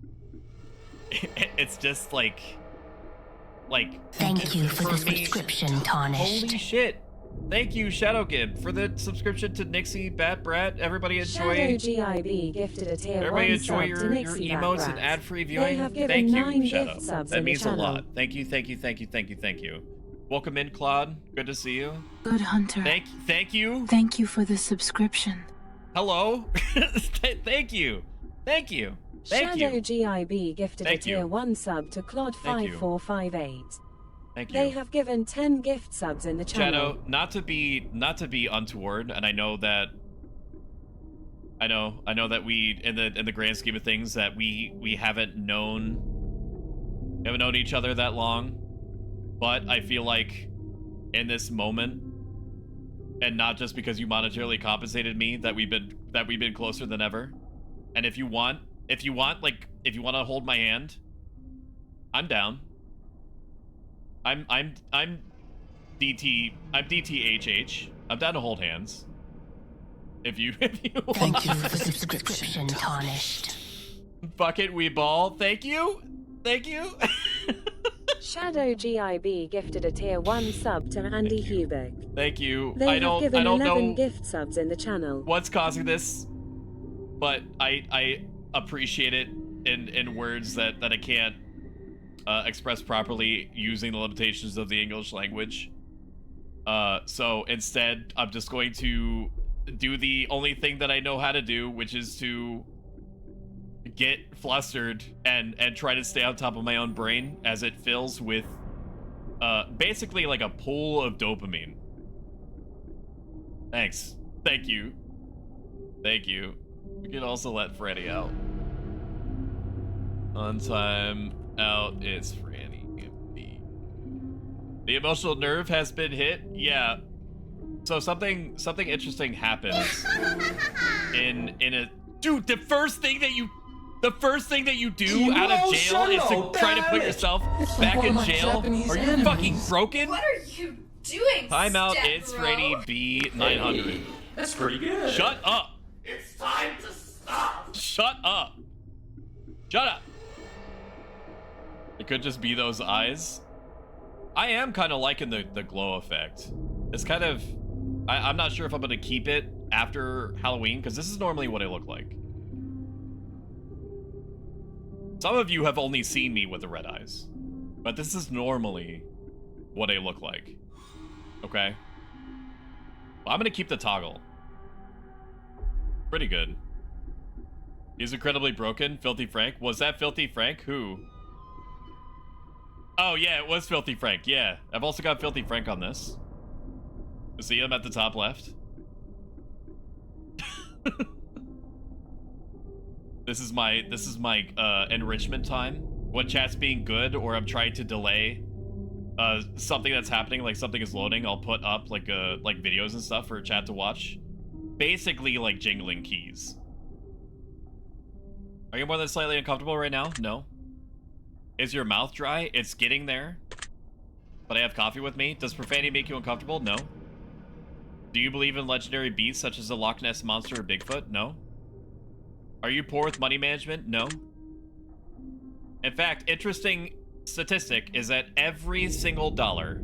It's just like... Thank you for the me, subscription, Tarnished. Holy shit. Thank you, Shadow Gib, for the subscription to Nixie Bat Brat. Everybody enjoy... Shadow GIB gifted a tier Everybody 1 enjoy sub your to Nixie emotes Bat and Brat. ad-free They viewing. have given Thank 9 you, Shadow. gift subs That in the means a channel. lot. Thank you. Welcome in, Claude. Good to see you. Good Hunter. Thank you. Thank you for the subscription. Hello. Thank you. Shadow GIB gifted Thank a tier you. 1 sub to Claude Thank you. 5458. Thank you. They have given 10 gift subs in the channel. Shadow, not to be untoward, and I know that we in the grand scheme of things that we haven't known each other that long, but I feel like in this moment, and not just because you monetarily compensated me, that we've been closer than ever. And if you want to hold my hand, I'm down. I'm DTHH. I'm down to hold hands. If you want. Thank you for the subscription, Tarnished. Bucket we ball. Thank you. Shadow GIB gifted a tier 1 sub to Andy Hubeck. Thank you. They I have don't given 11 know gift subs in the channel. what's causing this, but I appreciate it in words that I can't express properly using the limitations of the English language. So instead, I'm just going to do the only thing that I know how to do, which is to get flustered and try to stay on top of my own brain as it fills with basically like a pool of dopamine. Thanks. Thank you. Thank you. We can also let Franny out. On time out, it's Franny. The emotional nerve has been hit. Yeah. So something interesting happens in a dude. The first thing that you do out of jail is to try to put yourself back in jail. Are you fucking broken? What are you doing? Timeout. Step It's bro? Freddy B900. That's pretty good. Shut up. It's time to stop. Shut up. Shut up. It could just be those eyes. I am kind of liking the glow effect. It's kind of... I'm not sure if I'm going to keep it after Halloween, because this is normally what I look like. Some of you have only seen me with the red eyes, but this is normally what I look like. Okay? Well, I'm going to keep the toggle. Pretty good. He's incredibly broken. Filthy Frank. Was that Filthy Frank? Who? Oh, yeah, it was Filthy Frank. Yeah. I've also got Filthy Frank on this. See him at the top left? This is my enrichment time. When chat's being good or I'm trying to delay something that's happening, like something is loading, I'll put up like videos and stuff for chat to watch. Basically like jingling keys. Are you more than slightly uncomfortable right now? No. Is your mouth dry? It's getting there. But I have coffee with me. Does profanity make you uncomfortable? No. Do you believe in legendary beasts such as the Loch Ness Monster or Bigfoot? No. Are you poor with money management? No. In fact, interesting statistic is that every single dollar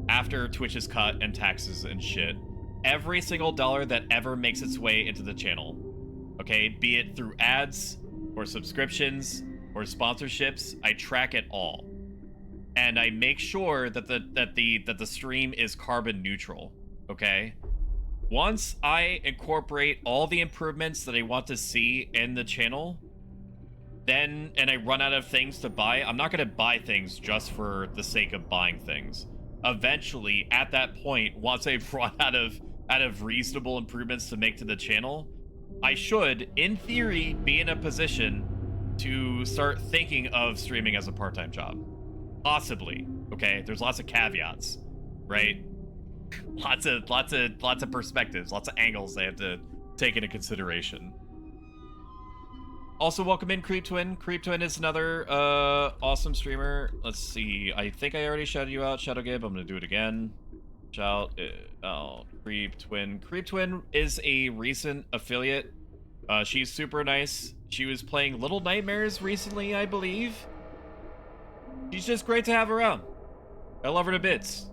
after Twitch's cut and taxes and shit, every single dollar that ever makes its way into the channel, okay, be it through ads or subscriptions or sponsorships, I track it all. And I make sure that the stream is carbon neutral, okay? Once I incorporate all the improvements that I want to see in the channel, and I run out of things to buy, I'm not going to buy things just for the sake of buying things. Eventually, at that point, once I've run out of reasonable improvements to make to the channel, I should, in theory, be in a position to start thinking of streaming as a part-time job. Possibly, okay? There's lots of caveats, right? Lots of perspectives, lots of angles they have to take into consideration. Also, welcome in Creep Twin. Creep Twin is another awesome streamer. Let's see. I think I already shouted you out, Shadow Gib. I'm gonna do it again. Shout out Creep Twin. Creep Twin is a recent affiliate. She's super nice. She was playing Little Nightmares recently, I believe. She's just great to have around. I love her to bits.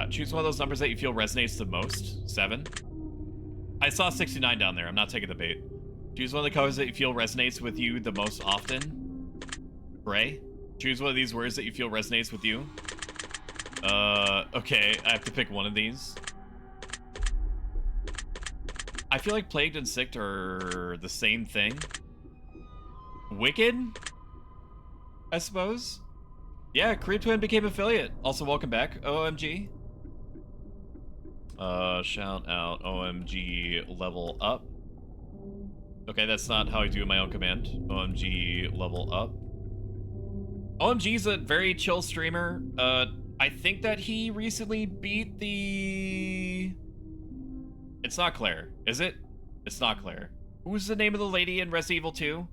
Choose one of those numbers that you feel resonates the most. 7. I saw 69 down there. I'm not taking the bait. Choose one of the colors that you feel resonates with you the most often. Gray. Choose one of these words that you feel resonates with you. Okay. I have to pick one of these. I feel like Plagued and Sick are the same thing. Wicked? I suppose. Yeah, Creep Twin became affiliate. Also, welcome back, OMG. Shout out OMG level up. Okay, that's not how I do my own command. OMG level up. OMG's a very chill streamer. I think that he recently beat the... It's not Claire, is it? It's not Claire. Who's the name of the lady in Resident Evil 2?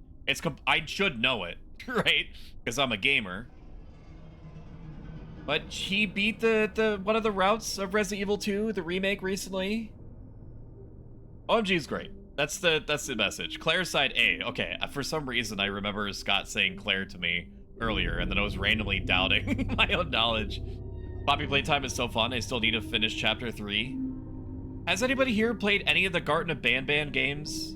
I should know it, right? Because I'm a gamer. But he beat the one of the routes of Resident Evil 2, the remake recently. OMG's great. That's the message. Claire side A. Okay, for some reason I remember Scott saying Claire to me earlier, and then I was randomly doubting my own knowledge. Poppy Playtime is so fun. I still need to finish Chapter 3. Has anybody here played any of the Garten of Banban games?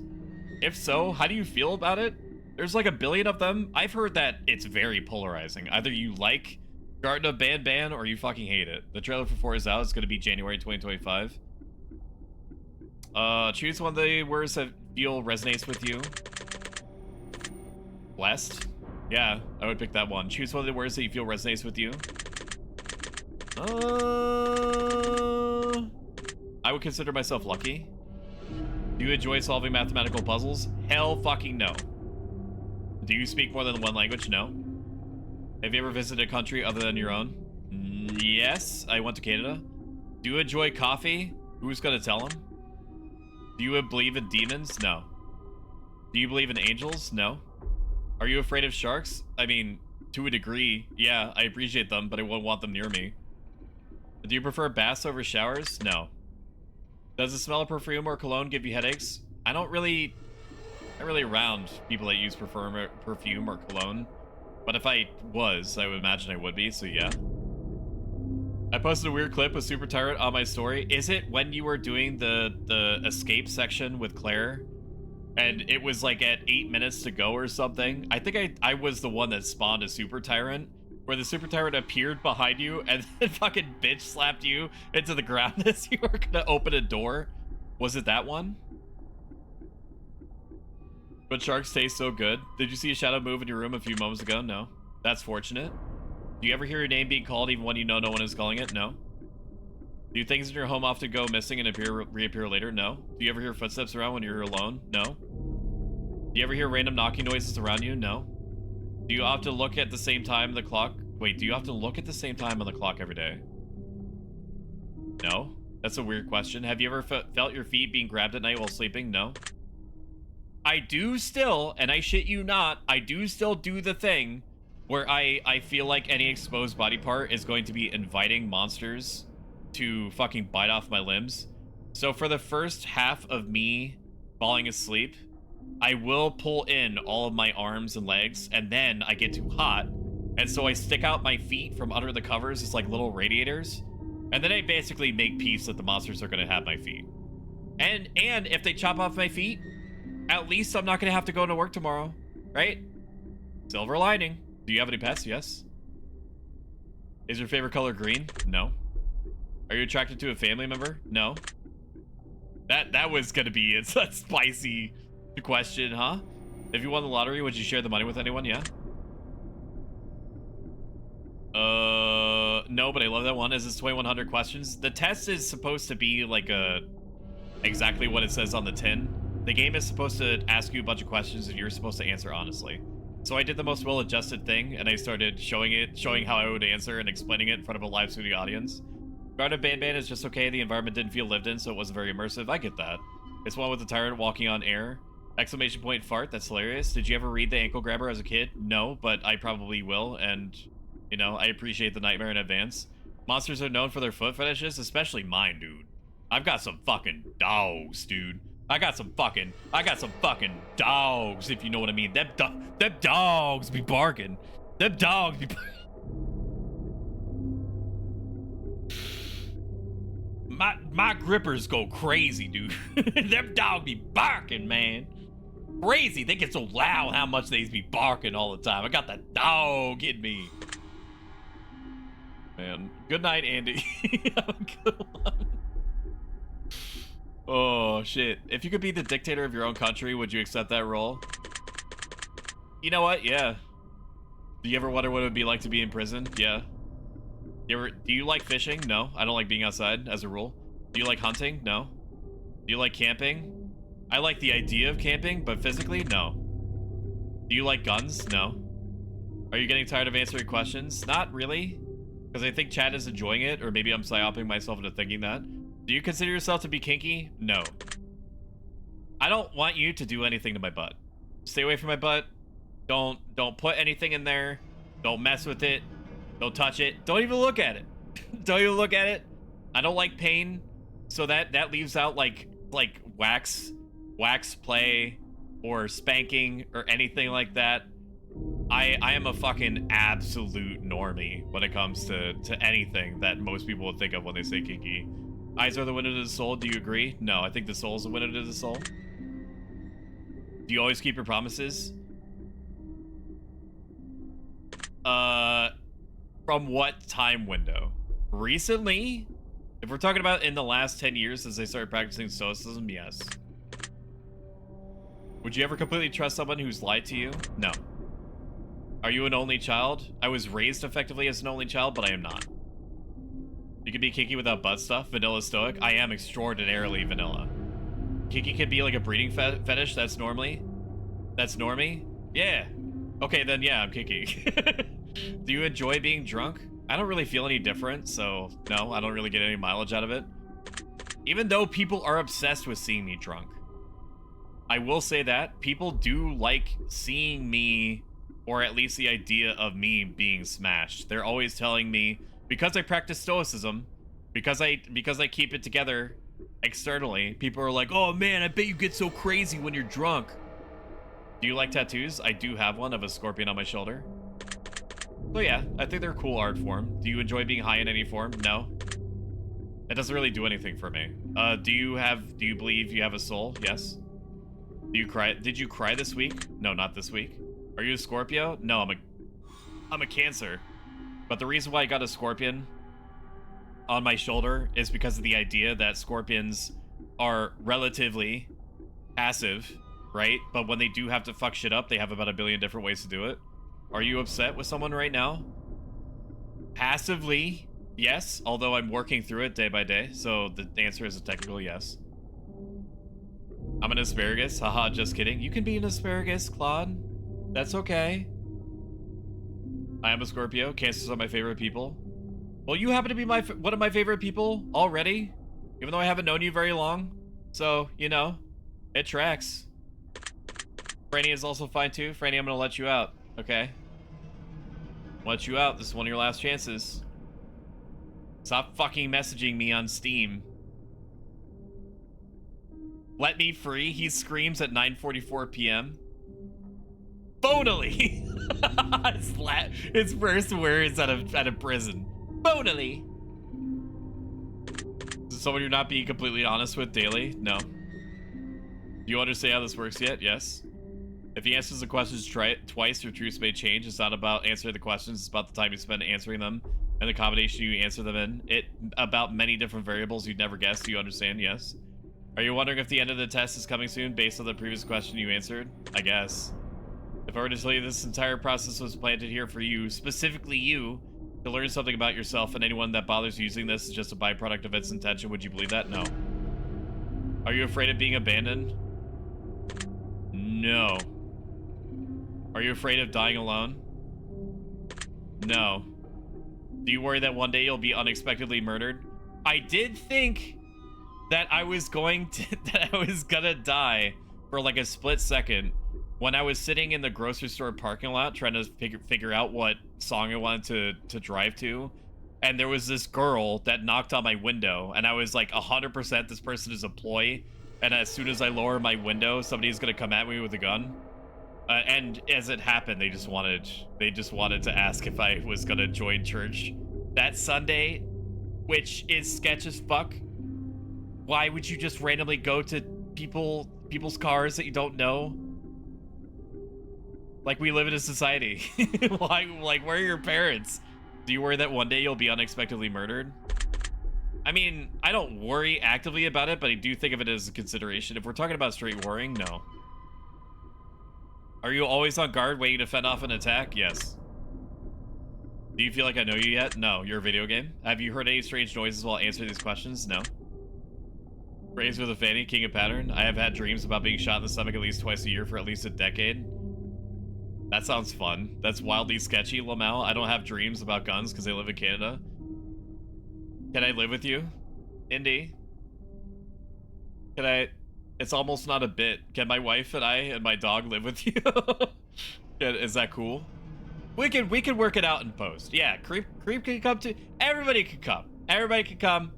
If so, how do you feel about it? There's like a billion of them. I've heard that it's very polarizing. Either you like Garten of Banban or you fucking hate it. The trailer for 4 is out. It's going to be January 2025. Choose one of the words that feel resonates with you. Blessed? Yeah, I would pick that one. Choose one of the words that you feel resonates with you. I would consider myself lucky. Do you enjoy solving mathematical puzzles? Hell fucking no. Do you speak more than one language? No. Have you ever visited a country other than your own? Yes, I went to Canada. Do you enjoy coffee? Who's gonna tell him? Do you believe in demons? No. Do you believe in angels? No. Are you afraid of sharks? I mean, to a degree, yeah, I appreciate them, but I wouldn't want them near me. Do you prefer baths over showers? No. Does the smell of perfume or cologne give you headaches? I don't really around people that use perfume or cologne. But if I was, I would imagine I would be, so yeah. I posted a weird clip with Super Tyrant on my story. Is it when you were doing the escape section with Claire? And it was like at 8 minutes to go or something? I think I was the one that spawned a Super Tyrant, where the Super Tyrant appeared behind you and then fucking bitch slapped you into the ground as you were gonna open a door. Was it that one? But sharks taste so good. Did you see a shadow move in your room a few moments ago? No. That's fortunate. Do you ever hear your name being called even when you know no one is calling it? No. Do things in your home often go missing and reappear later? No. Do you ever hear footsteps around when you're alone? No. Do you ever hear random knocking noises around you? No. Do you often look at the same time on the clock? Wait, do you often look at the same time on the clock every day? No. That's a weird question. Have you ever felt your feet being grabbed at night while sleeping? No. I do still, and I shit you not, I do still do the thing where I feel like any exposed body part is going to be inviting monsters to fucking bite off my limbs. So for the first half of me falling asleep, I will pull in all of my arms and legs, and then I get too hot, and so I stick out my feet from under the covers as like little radiators, and then I basically make peace that the monsters are going to have my feet. And if they chop off my feet, at least I'm not going to have to go to work tomorrow, right? Silver lining. Do you have any pets? Yes. Is your favorite color green? No. Are you attracted to a family member? No. That was going to be a spicy question, huh? If you won the lottery, would you share the money with anyone? Yeah. No, but I love that one. Is this 2100 questions? The test is supposed to be like exactly what it says on the tin. The game is supposed to ask you a bunch of questions and you're supposed to answer honestly. So I did the most well-adjusted thing and I started showing how I would answer and explaining it in front of a live studio audience. Garden of Banban is just okay. The environment didn't feel lived in, so it wasn't very immersive. I get that. It's one with the tyrant walking on air. Exclamation point fart. That's hilarious. Did you ever read The Ankle Grabber as a kid? No, but I probably will, and you know, I appreciate the nightmare in advance. Monsters are known for their foot fetishes, especially mine, dude. I've got some fucking dogs, dude. I got some fucking dogs, if you know what I mean. Them dogs be barking. Them dogs be My grippers go crazy, dude. Them dogs be barking, man. Crazy. They get so loud how much they be barking all the time. I got that dog in me. Man. Good night, Andy. Have a good one. Oh, shit. If you could be the dictator of your own country, would you accept that role? You know what? Yeah. Do you ever wonder what it would be like to be in prison? Yeah. Do you like fishing? No. I don't like being outside, as a rule. Do you like hunting? No. Do you like camping? I like the idea of camping, but physically, no. Do you like guns? No. Are you getting tired of answering questions? Not really. Because I think chat is enjoying it, or maybe I'm psyoping myself into thinking that. Do you consider yourself to be kinky? No. I don't want you to do anything to my butt. Stay away from my butt. Don't put anything in there. Don't mess with it. Don't touch it. Don't even look at it. Don't even look at it. I don't like pain. So that leaves out like wax play or spanking or anything like that. I am a fucking absolute normie when it comes to anything that most people would think of when they say kinky. Eyes are the window to the soul. Do you agree? No, I think the soul is the window to the soul. Do you always keep your promises? From what time window? Recently? If we're talking about in the last 10 years since I started practicing stoicism, yes. Would you ever completely trust someone who's lied to you? No. Are you an only child? I was raised effectively as an only child, but I am not. You can be kinky without butt stuff. Vanilla stoic. I am extraordinarily vanilla. Kinky can be like a breeding fetish. That's normally. That's normie? Yeah. Okay, then yeah, I'm kinky. Do you enjoy being drunk? I don't really feel any different, so no, I don't really get any mileage out of it. Even though people are obsessed with seeing me drunk. I will say that people do like seeing me, or at least the idea of me being smashed. They're always telling me, because I practice stoicism, because I keep it together externally, people are like, oh man, I bet you get so crazy when you're drunk. Do you like tattoos? I do have one of a scorpion on my shoulder. So yeah, I think they're a cool art form. Do you enjoy being high in any form? No. It doesn't really do anything for me. Do you believe you have a soul? Yes. Do you cry? Did you cry this week? No, not this week. Are you a Scorpio? No, I'm a Cancer. But the reason why I got a scorpion on my shoulder is because of the idea that scorpions are relatively passive, right? But when they do have to fuck shit up, they have about a billion different ways to do it. Are you upset with someone right now? Passively, yes, although I'm working through it day by day, so the answer is a technical yes. I'm an asparagus. Haha, just kidding. You can be an asparagus, Claude. That's okay. I am a Scorpio. Cancers are my favorite people. Well, you happen to be one of my favorite people already, even though I haven't known you very long. So, you know, it tracks. Franny is also fine too. Franny, I'm gonna let you out. Okay. Let you out. This is one of your last chances. Stop fucking messaging me on Steam. Let me free. He screams at 9:44 p.m. Bonally. His first words out of prison. Bonally. Is this someone you're not being completely honest with daily? No. Do you understand how this works yet? Yes. If he answers the questions twice, your truths may change. It's not about answering the questions. It's about the time you spend answering them and the combination you answer them in. It about many different variables you'd never guess. Do you understand? Yes. Are you wondering if the end of the test is coming soon based on the previous question you answered? I guess. If I were to tell you this entire process was planted here for you, specifically you, to learn something about yourself, and anyone that bothers using this is just a byproduct of its intention, would you believe that? No. Are you afraid of being abandoned? No. Are you afraid of dying alone? No. Do you worry that one day you'll be unexpectedly murdered? I did think that I was gonna die for like a split second when I was sitting in the grocery store parking lot trying to figure out what song I wanted to drive to, and there was this girl that knocked on my window, and I was like 100% this person is a ploy, and as soon as I lower my window, somebody's gonna come at me with a gun. And as it happened, they just wanted to ask if I was gonna join church that Sunday, which is sketch as fuck. Why would you just randomly go to people's cars that you don't know? Like, we live in a society. Like, where are your parents? Do you worry that one day you'll be unexpectedly murdered? I mean, I don't worry actively about it, but I do think of it as a consideration. If we're talking about straight worrying, no. Are you always on guard waiting to fend off an attack? Yes. Do you feel like I know you yet? No. You're a video game? Have you heard any strange noises while answering these questions? No. Raised with a fanny, king of pattern. I have had dreams about being shot in the stomach at least twice a year for at least a decade. That sounds fun. That's wildly sketchy, Lamel. I don't have dreams about guns because I live in Canada. Can I live with you? Indy? Can I... It's almost not a bit. Can my wife and I and my dog live with you? Is that cool? We can work it out in post. Yeah, Creep can come too. Everybody can come. Everybody can come.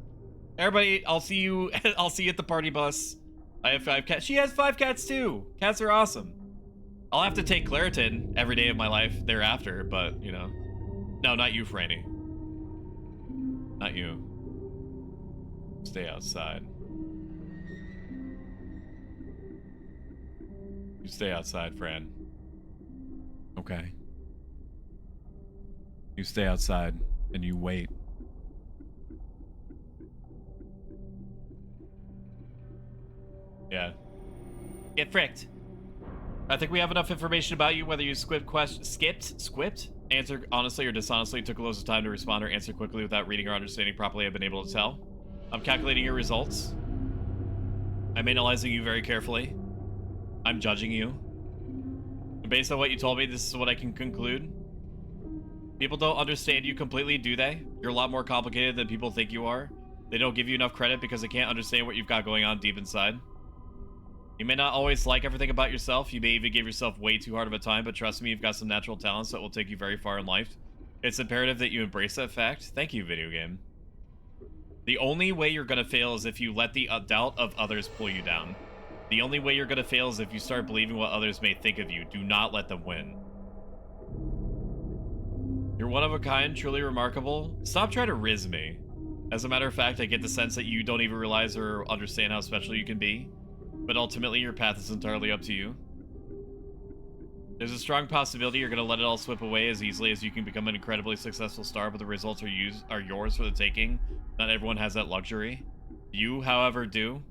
Everybody, I'll see you at the party bus. I have 5 cats. She has 5 cats too. Cats are awesome. I'll have to take Claritin every day of my life thereafter, but, you know. No, not you, Franny. Not you. Stay outside. You stay outside, Fran. Okay. You stay outside and you wait. Yeah. Get fricked. I think we have enough information about you, whether you skipped, answered honestly or dishonestly, took loads of time to respond or answer quickly without reading or understanding properly. I've been able to tell. I'm calculating your results. I'm analyzing you very carefully. I'm judging you. And based on what you told me, this is what I can conclude. People don't understand you completely, do they? You're a lot more complicated than people think you are. They don't give you enough credit because they can't understand what you've got going on deep inside. You may not always like everything about yourself. You may even give yourself way too hard of a time, but trust me, you've got some natural talents that will take you very far in life. It's imperative that you embrace that fact. Thank you, video game. The only way you're gonna fail is if you let the doubt of others pull you down. The only way you're gonna fail is if you start believing what others may think of you. Do not let them win. You're one of a kind, truly remarkable. Stop trying to riz me. As a matter of fact, I get the sense that you don't even realize or understand how special you can be. But ultimately, your path is entirely up to you. There's a strong possibility you're going to let it all slip away as easily as you can become an incredibly successful star, but the results are yours for the taking. Not everyone has that luxury. You, however, do.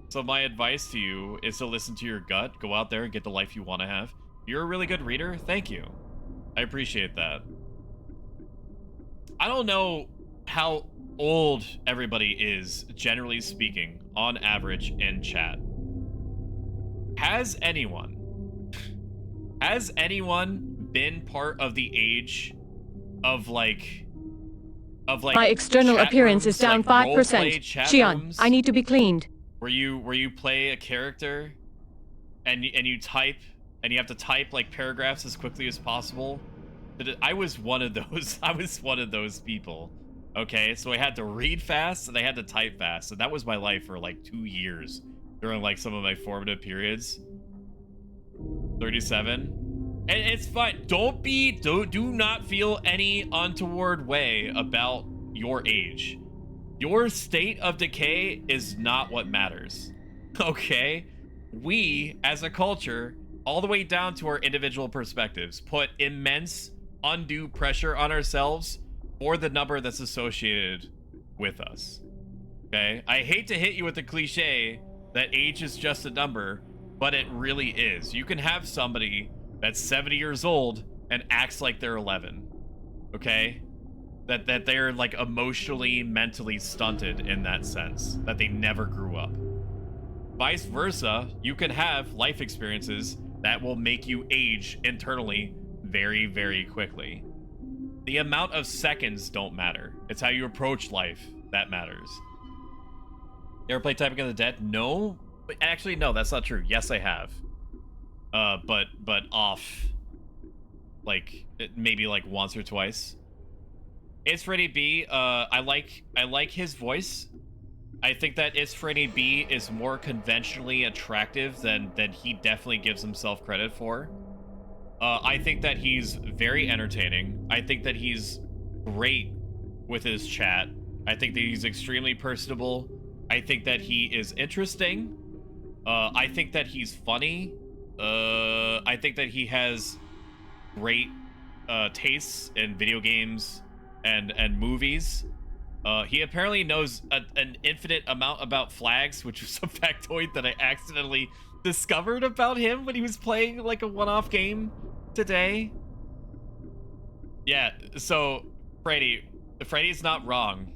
So my advice to you is to listen to your gut, go out there and get the life you want to have. You're a really good reader. Thank you. I appreciate that. I don't know how old everybody is, generally speaking, on average in chat. Has anyone been part of the age of like My external chat appearance rooms, is down like 5%. role-play chat Shion, rooms, I need to be cleaned. where you play a character and you type and you have to type like paragraphs as quickly as possible? I was one of those. I was one of those people. Okay, so I had to read fast and I had to type fast, and that was my life for like 2 years during like some of my formative periods. 37. And it's fine. Do not feel any untoward way about your age. Your state of decay is not what matters. Okay? We, as a culture, all the way down to our individual perspectives, put immense undue pressure on ourselves for the number that's associated with us. Okay? I hate to hit you with the cliche that age is just a number, but it really is. You can have somebody that's 70 years old and acts like they're 11. Okay? That they're like emotionally, mentally stunted in that sense, that they never grew up. Vice versa, you can have life experiences that will make you age internally very, very quickly. The amount of seconds don't matter. It's how you approach life that matters. You ever play Typing of the Dead? No. Actually, no, that's not true. Yes, I have. But off, like maybe like once or twice. It's Freddy B. I like his voice. I think that It's Freddy B is more conventionally attractive than he definitely gives himself credit for. I think that he's very entertaining. I think that he's great with his chat. I think that he's extremely personable. I think that he is interesting. I think that he's funny. I think that he has great tastes in video games and movies. He apparently knows an infinite amount about flags, which was a factoid that I accidentally discovered about him when he was playing like a one-off game today. Yeah, so Freddy's not wrong.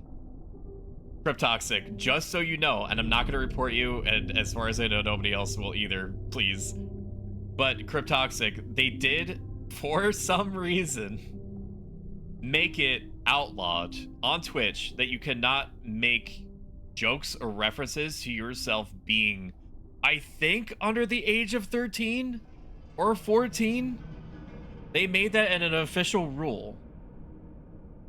Cryptoxic, just so you know, and I'm not going to report you, and as far as I know, nobody else will either, please. But Cryptoxic, they did, for some reason, make it outlawed on Twitch that you cannot make jokes or references to yourself being, I think, under the age of 13 or 14. They made that an official rule.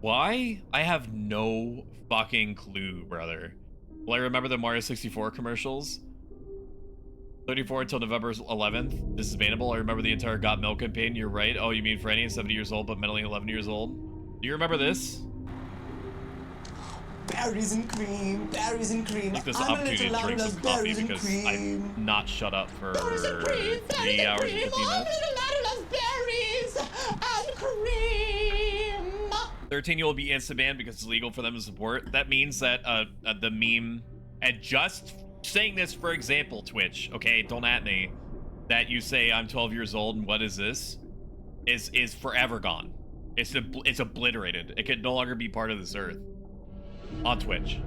Why? I have no fucking clue, brother. Well, I remember the Mario 64 commercials. 34 until November 11th. This is bannable. I remember the entire Got Milk campaign. You're right. Oh, you mean Franny is 70 years old, but mentally 11 years old? Do you remember this? Berries and cream, berries and cream. Like this I'm a opportunity little to drink loud some of coffee berries and because cream. I've not shut up for Berries and cream, 3 hours and 15 minutes. of berries and cream. 13 will be instant banned because it's illegal for them to support. That means that the meme, and just saying this for example, Twitch, okay, don't at me, that you say I'm 12 years old and what is this, is forever gone. It's obliterated. It can no longer be part of this earth. On Twitch.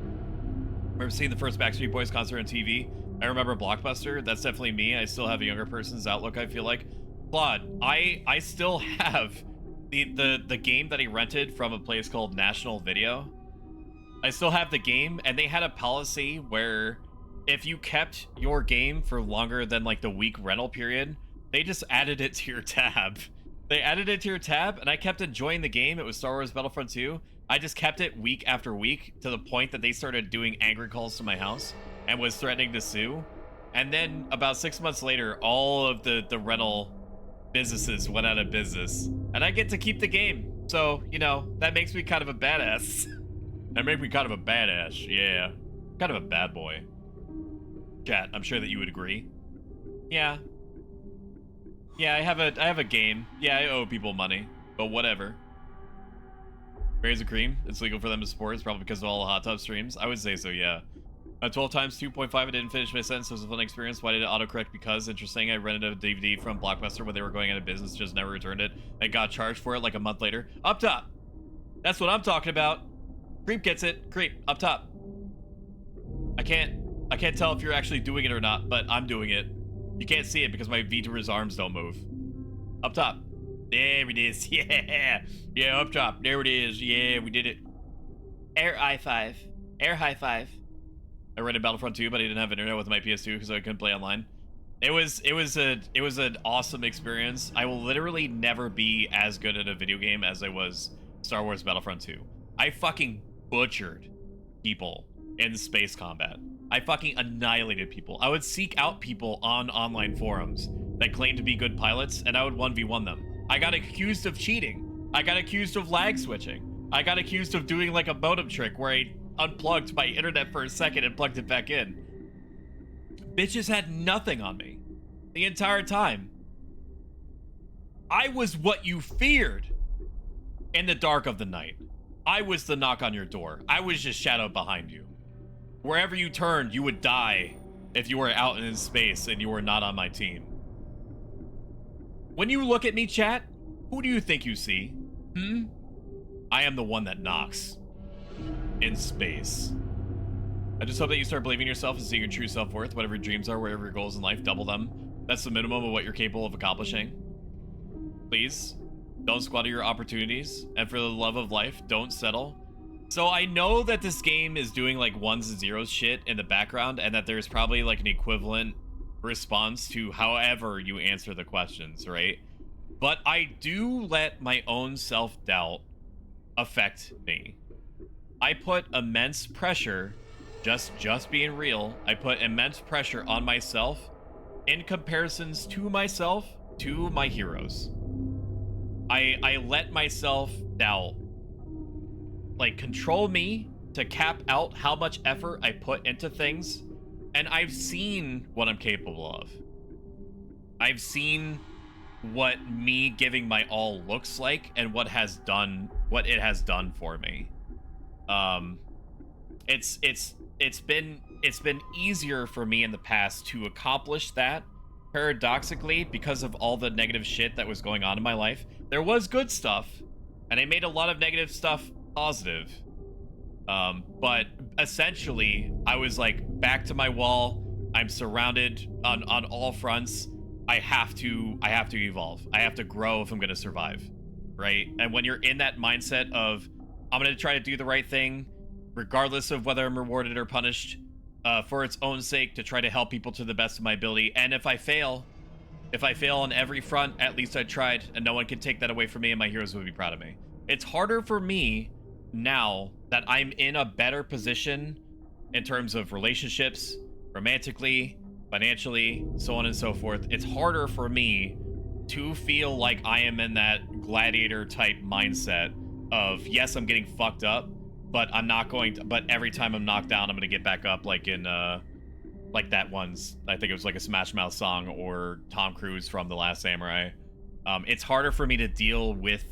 Remember seeing the first Backstreet Boys concert on TV? I remember Blockbuster. That's definitely me. I still have a younger person's outlook, I feel like. Claude, I still have the game that he rented from a place called National Video. I still have the game, and they had a policy where if you kept your game for longer than like the week rental period, they just added it to your tab. They added it to your tab, and I kept enjoying the game. It was Star Wars Battlefront 2. I just kept it week after week to the point that they started doing angry calls to my house and was threatening to sue. And then about 6 months later, all of the rental businesses went out of business. And I get to keep the game. So, you know, that makes me kind of a badass. That makes me kind of a badass, yeah. Kind of a bad boy. Chat, I'm sure that you would agree. Yeah. Yeah, I have a game. Yeah, I owe people money. But whatever. Berries and cream. It's legal for them to support. It's probably because of all the hot tub streams. I would say so, yeah. 12 times 2.5. I didn't finish my sentence. It was a fun experience. Why did it autocorrect? Because, interesting, I rented a DVD from Blockbuster when they were going out of business, just never returned it. I got charged for it like a month later. Up top! That's what I'm talking about. Creep gets it. Creep. Up top. I can't tell if you're actually doing it or not, but I'm doing it. You can't see it because my VTuber's arms don't move. Up top. There it is. Yeah. Yeah, up top. There it is. Yeah, we did it. Air I5. Air high five. I rented Battlefront 2, but I didn't have internet with my PS2 because I couldn't play online. It was an awesome experience. I will literally never be as good at a video game as I was Star Wars Battlefront 2. I fucking butchered people in space combat. I fucking annihilated people. I would seek out people on online forums that claimed to be good pilots, and I would 1v1 them. I got accused of cheating. I got accused of lag switching. I got accused of doing like a modem trick where I unplugged my internet for a second and plugged it back in. Bitches had nothing on me the entire time. I was what you feared in the dark of the night. I was the knock on your door. I was just shadow behind you. Wherever you turned, you would die if you were out in space and you were not on my team. When you look at me, chat, who do you think you see? I am the one that knocks in space. I just hope that you start believing in yourself and seeing your true self-worth. Whatever your dreams are, whatever your goals in life, double them. That's the minimum of what you're capable of accomplishing. Please, don't squander your opportunities. And for the love of life, don't settle. So I know that this game is doing like ones and zeros shit in the background, and that there's probably like an equivalent response to however you answer the questions, right? But I do let my own self-doubt affect me. I put immense pressure, just being real, I put immense pressure on myself in comparisons to myself, to my heroes. I let myself doubt, like, control me to cap out how much effort I put into things, and I've seen what I'm capable of. I've seen what me giving my all looks like and what it has done for me. It's been easier for me in the past to accomplish that, paradoxically, because of all the negative shit that was going on in my life. There was good stuff, and I made a lot of negative stuff positive. But essentially, I was like, back to my wall. I'm surrounded on all fronts. I have to evolve. I have to grow if I'm gonna survive, right? And when you're in that mindset of, I'm gonna try to do the right thing, regardless of whether I'm rewarded or punished, for its own sake, to try to help people to the best of my ability. And if I fail on every front, at least I tried, and no one can take that away from me, and my heroes would be proud of me. It's harder for me now that I'm in a better position in terms of relationships, romantically, financially, so on and so forth. It's harder for me to feel like I am in that gladiator type mindset of, yes, I'm getting fucked up, but I'm not going to, but every time I'm knocked down, I'm going to get back up, like in, like that one's, I think it was like a Smash Mouth song, or Tom Cruise from The Last Samurai. It's harder for me to deal with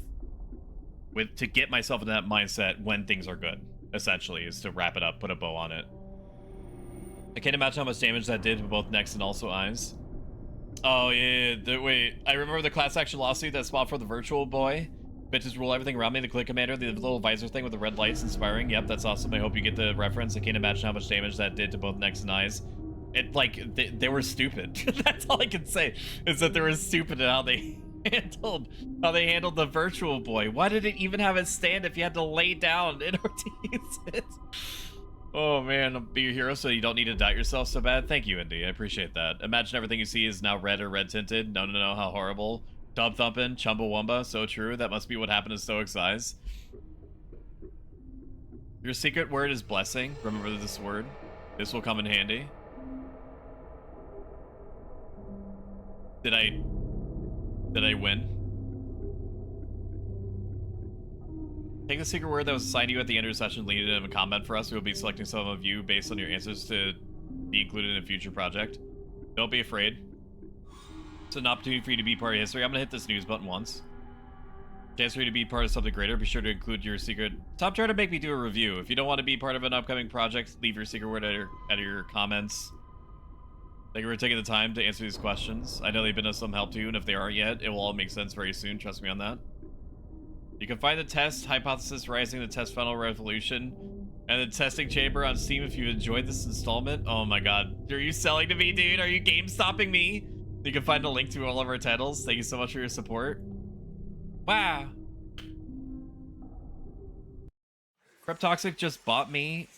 to get myself into that mindset when things are good, essentially, is to wrap it up, put a bow on it. I can't imagine how much damage that did to both necks and also eyes. Oh, yeah. Wait, I remember the class action lawsuit that spawned for the virtual boy. Bitches rule everything around me. The click commander, the little visor thing with the red lights inspiring. Yep, that's awesome. I hope you get the reference. I can't imagine how much damage that did to both necks and eyes. It, like, they were stupid. That's all I can say, is that they were stupid at how they handled the virtual boy. Why did it even have a stand if you had to lay down in order to use it? Oh man, be your hero so you don't need to doubt yourself so bad. Thank you, Indy. I appreciate that. Imagine everything you see is now red or red tinted. No, how horrible. Dub thumping, Chumbawamba, so true. That must be what happened to Stoic's eyes. Your secret word is blessing. Remember this word. This will come in handy. Did I win? Take the secret word that was assigned to you at the end of the session, leave it in a comment for us. We will be selecting some of you based on your answers to be included in a future project. Don't be afraid. It's an opportunity for you to be part of history. I'm going to hit this news button once. Chance for you to be part of something greater. Be sure to include your secret. Stop trying to make me do a review. If you don't want to be part of an upcoming project, leave your secret word at your comments. Thank you for taking the time to answer these questions. I know they've been of some help to you, and if they aren't yet, it will all make sense very soon. Trust me on that. You can find the test, Hypothesis Rising, the test Final Revolution, and the testing chamber on Steam if you enjoyed this installment. Oh my god. Are you selling to me, dude? Are you game stopping me? You can find a link to all of our titles. Thank you so much for your support. Wow. Cryptoxic just bought me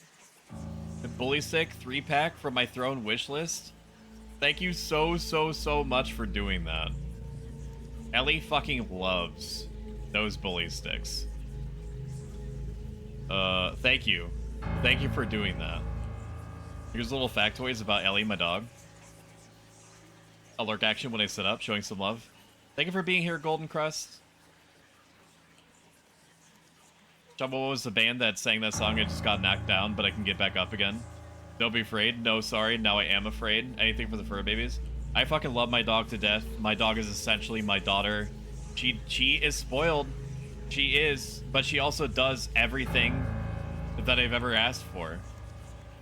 a Bully Stick 3-pack from my Throne wishlist. Thank you so much for doing that. Ellie fucking loves those Bully Sticks. Thank you. Thank you for doing that. Here's little factoids about Ellie, my dog. A lurk action when I sit up, showing some love. Thank you for being here, Golden Crust. Jumbo was the band that sang that song. I just got knocked down, but I can get back up again. Don't be afraid. No, sorry. Now I am afraid. Anything for the fur babies. I fucking love my dog to death. My dog is essentially my daughter. She is spoiled. She is, but she also does everything that I've ever asked for.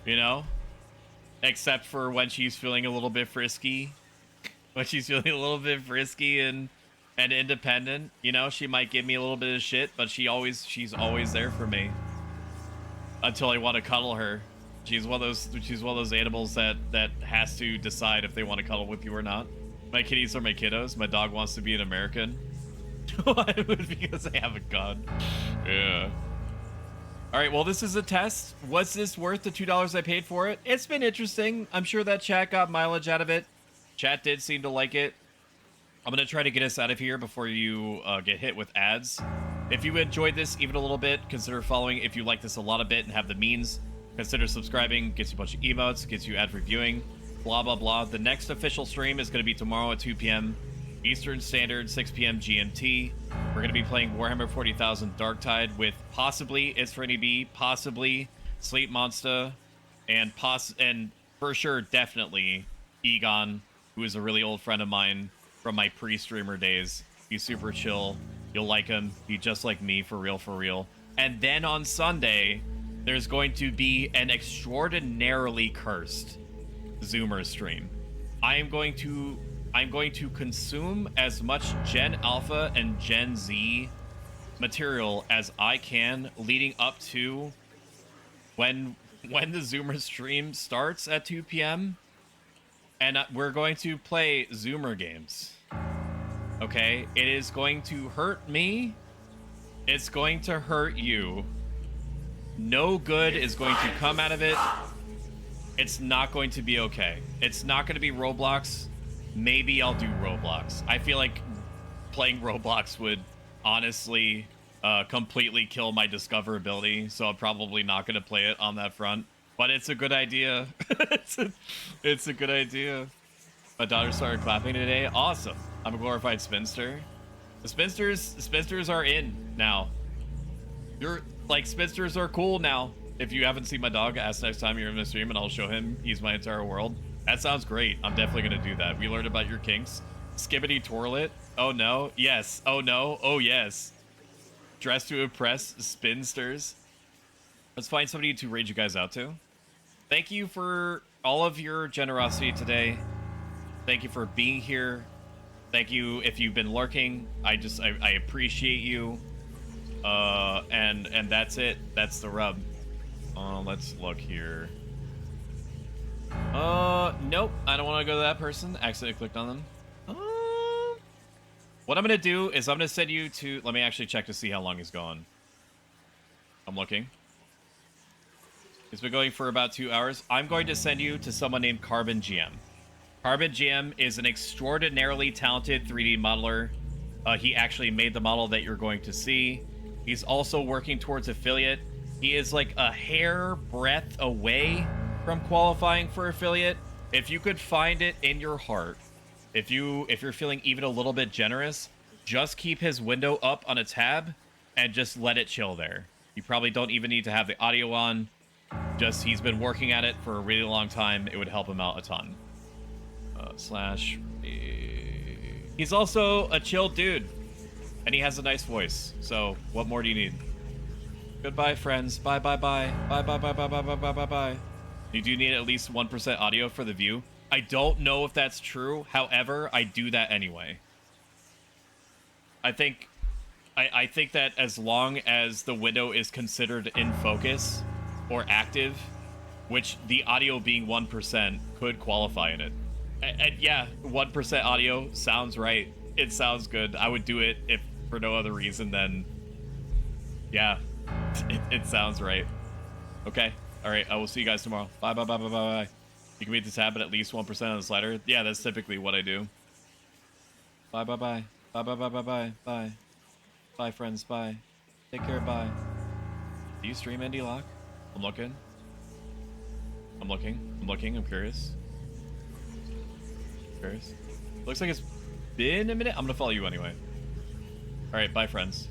You know? Except for when she's feeling a little bit frisky. When she's feeling a little bit frisky and independent, you know, she might give me a little bit of shit, but she's always there for me. Until I want to cuddle her. She's one of those animals that has to decide if they want to cuddle with you or not. My kitties are my kiddos. My dog wants to be an American. Why? Because I have a gun. Yeah. Alright, well, this is a test. Was this worth the $2 I paid for it? It's been interesting. I'm sure that chat got mileage out of it. Chat did seem to like it. I'm going to try to get us out of here before you get hit with ads. If you enjoyed this even a little bit, consider following. If you like this a lot of bit and have the means, consider subscribing. Gets you a bunch of emotes, gets you ad reviewing, blah, blah, blah. The next official stream is going to be tomorrow at 2 p.m. Eastern Standard, 6 p.m. GMT. We're going to be playing Warhammer 40,000 Darktide with possibly It's for B, possibly Sleep Monster, and for sure, definitely Egon, who is a really old friend of mine from my pre-streamer days. He's super chill. You'll like him. He's just like me, for real, for real. And then on Sunday, there's going to be an extraordinarily cursed Zoomer stream. I'm going to consume as much Gen Alpha and Gen Z material as I can leading up to when the Zoomer stream starts at 2 p.m. And we're going to play Zoomer games. Okay? It is going to hurt me. It's going to hurt you. No good is going to come out of it. It's not going to be okay. It's not going to be Roblox. Maybe I'll do Roblox. I feel like playing Roblox would honestly completely kill my discoverability, so I'm probably not going to play it on that front. But it's a good idea. it's a good idea. My daughter started clapping today. Awesome. I'm a glorified spinster. The spinsters are in now. You're like, spinsters are cool now. If you haven't seen my dog, ask next time you're in the stream and I'll show him. He's my entire world. That sounds great. I'm definitely gonna do that. We learned about your kinks. Skibbity twirlet. Oh no. Yes. Oh no. Oh yes. Dress to impress spinsters. Let's find somebody to raid you guys out to. Thank you for all of your generosity today. Thank you for being here. Thank you if you've been lurking. I appreciate you. And that's it. That's the rub. Let's look here. Nope. I don't want to go to that person. Accidentally clicked on them. What I'm gonna do is I'm gonna send you to. Let me actually check to see how long he's gone. I'm looking. He's been going for about 2 hours. I'm going to send you to someone named Carbon GM. Carbon GM is an extraordinarily talented 3D modeler. He actually made the model that you're going to see. He's also working towards affiliate. He is like a hair breadth away from qualifying for affiliate. If you could find it in your heart, if you're feeling even a little bit generous, just keep his window up on a tab and just let it chill there. You probably don't even need to have the audio on. Just, he's been working at it for a really long time. It would help him out a ton. He's also a chill dude, and he has a nice voice. So what more do you need? Goodbye, friends. Bye, bye, bye. Bye, bye, bye, bye, bye, bye, bye, bye, bye. You do need at least 1% audio for the view. I don't know if that's true. However, I do that anyway. I think that as long as the window is considered in focus or active, which the audio being 1% could qualify in it. And yeah, 1% audio sounds right. It sounds good. I would do it if for no other reason than, yeah, it sounds right. Okay. All right. I will see you guys tomorrow. Bye, bye, bye, bye, bye, bye. You can beat the tab at least 1% on the slider. Yeah, that's typically what I do. Bye, bye, bye. Bye, bye, bye, bye, bye. Bye. Bye, friends. Bye. Take care. Bye. Do you stream Indie Lock? I'm looking. I'm looking. I'm looking. I'm curious. Looks like it's been a minute. I'm gonna follow you anyway. All right. Bye, friends.